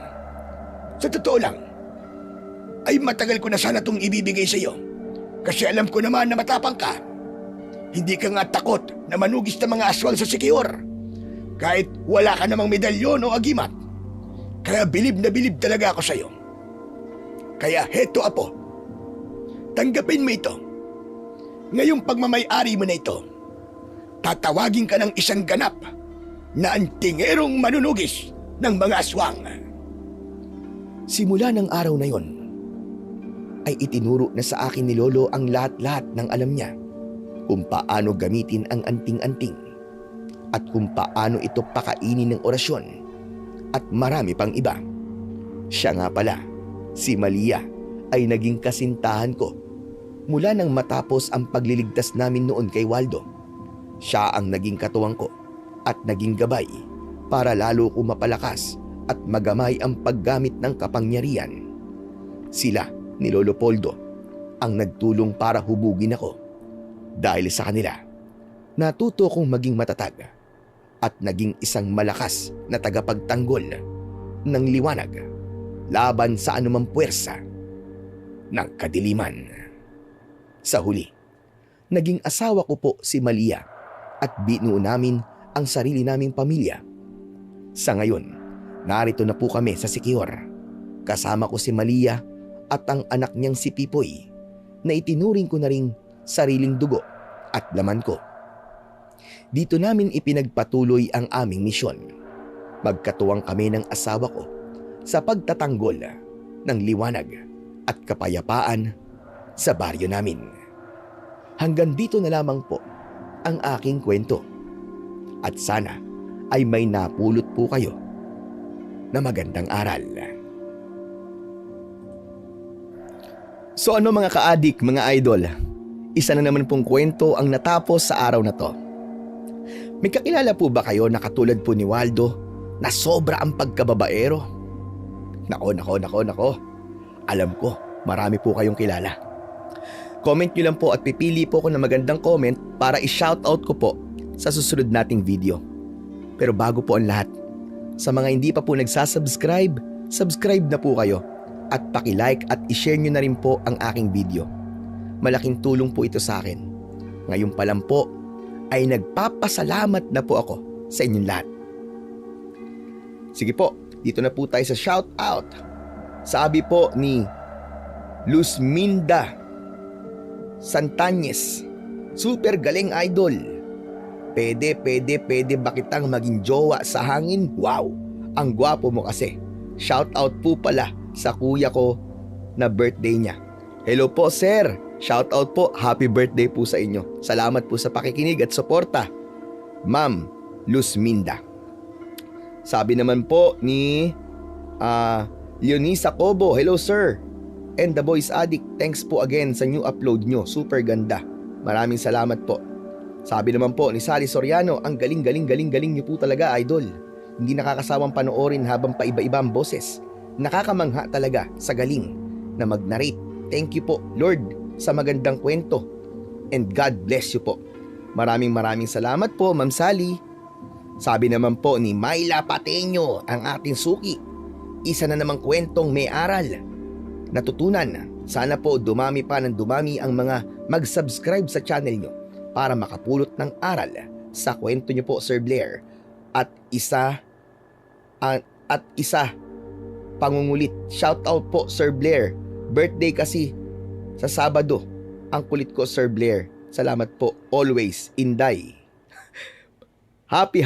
Sa totoo lang, ay matagal ko na sana itong ibibigay sa iyo. Kasi alam ko naman na matapang ka. Hindi ka nga takot na manugis ng mga aswang sa Siquijor. Kahit wala ka namang medalyon o agimat. Kaya bilib na bilib talaga ako sa iyo. Kaya heto, Apo. Tanggapin mo ito. Ngayong pagmamay-ari mo na ito, tatawagin ka ng isang ganap na antingerong manunugis ng mga aswang. Simula ng araw na yon, ay itinuro na sa akin ni Lolo ang lahat-lahat ng alam niya kung paano gamitin ang anting-anting at kung paano ito pakainin ng orasyon at marami pang iba. Siya nga pala, si Malia, ay naging kasintahan ko mula nang matapos ang pagliligtas namin noon kay Waldo. Siya ang naging katuwang ko at naging gabay para lalo ko mapalakas at magamay ang paggamit ng kapangyarihan. Sila ni Lolo Poldo ang nagtulong para hubugin ako. Dahil sa kanila, natuto kong maging matatag at naging isang malakas na tagapagtanggol ng liwanag laban sa anumang puwersa ng kadiliman. Sa huli, naging asawa ko po si Malia at binuo namin ang sarili naming pamilya. Sa ngayon, narito na po kami sa Siquijor. Kasama ko si Malia at ang anak niyang si Pipoy na itinuring ko na ring sariling dugo at laman ko. Dito namin ipinagpatuloy ang aming misyon. Magkatuwang kami ng asawa ko sa pagtatanggol ng liwanag at kapayapaan sa baryo namin. Hanggang dito na lamang po ang aking kwento. At sana ay may napulot po kayo na magandang aral. So ano mga ka-adik, mga idol, isa na naman pong kwento ang natapos sa araw na to. May kakilala po ba kayo na katulad po ni Waldo na sobra ang pagkababaero? Nako. Alam ko, marami po kayong kilala. Comment nyo lang po at pipili po ko ng magandang comment para i-shoutout ko po sa susunod nating video. Pero bago po ang lahat, sa mga hindi pa po nagsasubscribe, subscribe na po kayo at paki-like at i-share nyo na rin po ang aking video. Malaking tulong po ito sa akin. Ngayon pa lang po ay nagpapasalamat na po ako sa inyong lahat. Sige po, dito na po tayo sa shoutout. Sabi po ni Luzminda Santañez, super galing idol. Pwede ba kitang maging jowa sa hangin? Wow, ang gwapo mo kasi. Shout out po pala sa kuya ko na birthday niya. Hello po sir, shout out po, happy birthday po sa inyo. Salamat po sa pakikinig at suporta. Ma'am Luzminda. Sabi naman po ni Leonisa Cobo, hello sir. And the Boys Addict, thanks po again sa new upload nyo, super ganda. Maraming salamat po. Sabi naman po ni Sally Soriano, ang galing nyo po talaga idol. Hindi nakakasawang panoorin habang paiba-iba ang boses. Nakakamangha talaga sa galing na mag-narrate. Thank you po Lord sa magandang kwento. And God bless you po. Maraming salamat po Ma'am Sally. Sabi naman po ni Myla Pateño, ang ating suki. Isa na namang kwentong may aral. Natutunan, sana po dumami pa ng dumami ang mga mag-subscribe sa channel nyo para makapulot ng aral sa kwento nyo po Sir Blair. At isa pangungulit. Shout out po Sir Blair. Birthday kasi sa Sabado. Ang kulit ko Sir Blair. Salamat po. Always Inday. Happy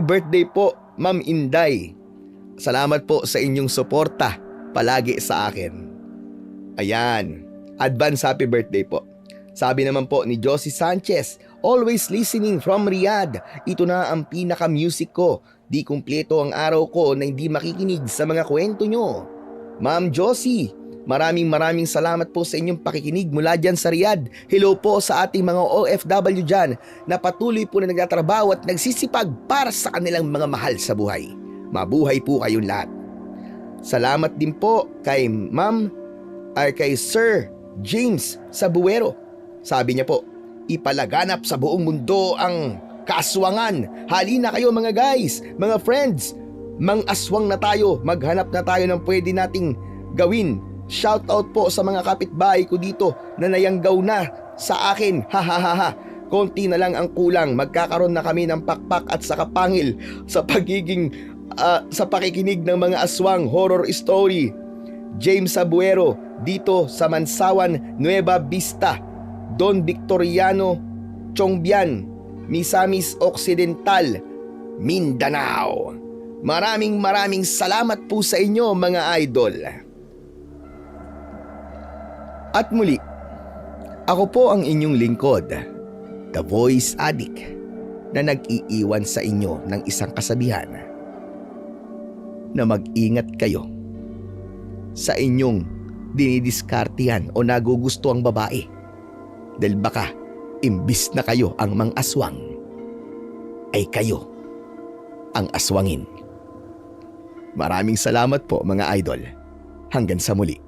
birthday po Ma'am Inday. Salamat po sa inyong suporta palagi sa akin. Ayan. Advance happy birthday po. Sabi naman po ni Josie Sanchez, always listening from Riyadh. Ito na ang pinaka-music ko. Di kumpleto ang araw ko na hindi makikinig sa mga kwento nyo. Ma'am Josie, maraming salamat po sa inyong pakikinig mula dyan sa Riyadh. Hello po sa ating mga OFW dyan na patuloy po na nagtatrabaho at nagsisipag para sa kanilang mga mahal sa buhay. Mabuhay po kayong lahat. Salamat din po kay kay Sir James Sabuero. Sabi niya po, ipalaganap sa buong mundo ang kaaswangan. Halina kayo mga guys, mga friends. Mang-aswang na tayo, maghanap na tayo ng pwede nating gawin. Shout out po sa mga kapitbahay ko dito na nayanggaw na sa akin. Ha. Konti na lang ang kulang. Magkakaroon na kami ng pakpak at sa kapangil sa sa pakikinig ng mga aswang horror story. James Sabuero dito sa Mansawan, Nueva Vista, Don Victoriano, Chongbian, Misamis Occidental, Mindanao. Maraming salamat po sa inyo mga idol. At muli, ako po ang inyong lingkod, The Voice Addict, na nag-iiwan sa inyo ng isang kasabihan na mag-ingat kayo sa inyong dinidiskartihan o nagugusto ang babae dahil baka imbis na kayo ang mang-aswang ay kayo ang aswangin. Maraming salamat po mga idol. Hanggang sa muli.